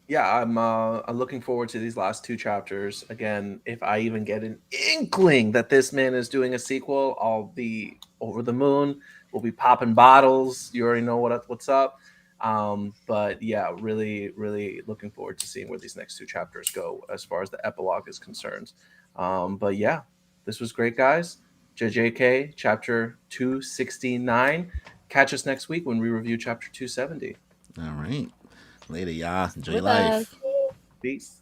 Yeah, I'm looking forward to these last two chapters. Again, if I even get an inkling that this man is doing a sequel, I'll be over the moon. We'll be popping bottles. You already know what's up. But yeah, really, really looking forward to seeing where these next two chapters go as far as the epilogue is concerned. But yeah, this was great, guys. JJK chapter 269. Catch us next week when we review chapter 270. All right, later, y'all. Enjoy your With us. life. Peace.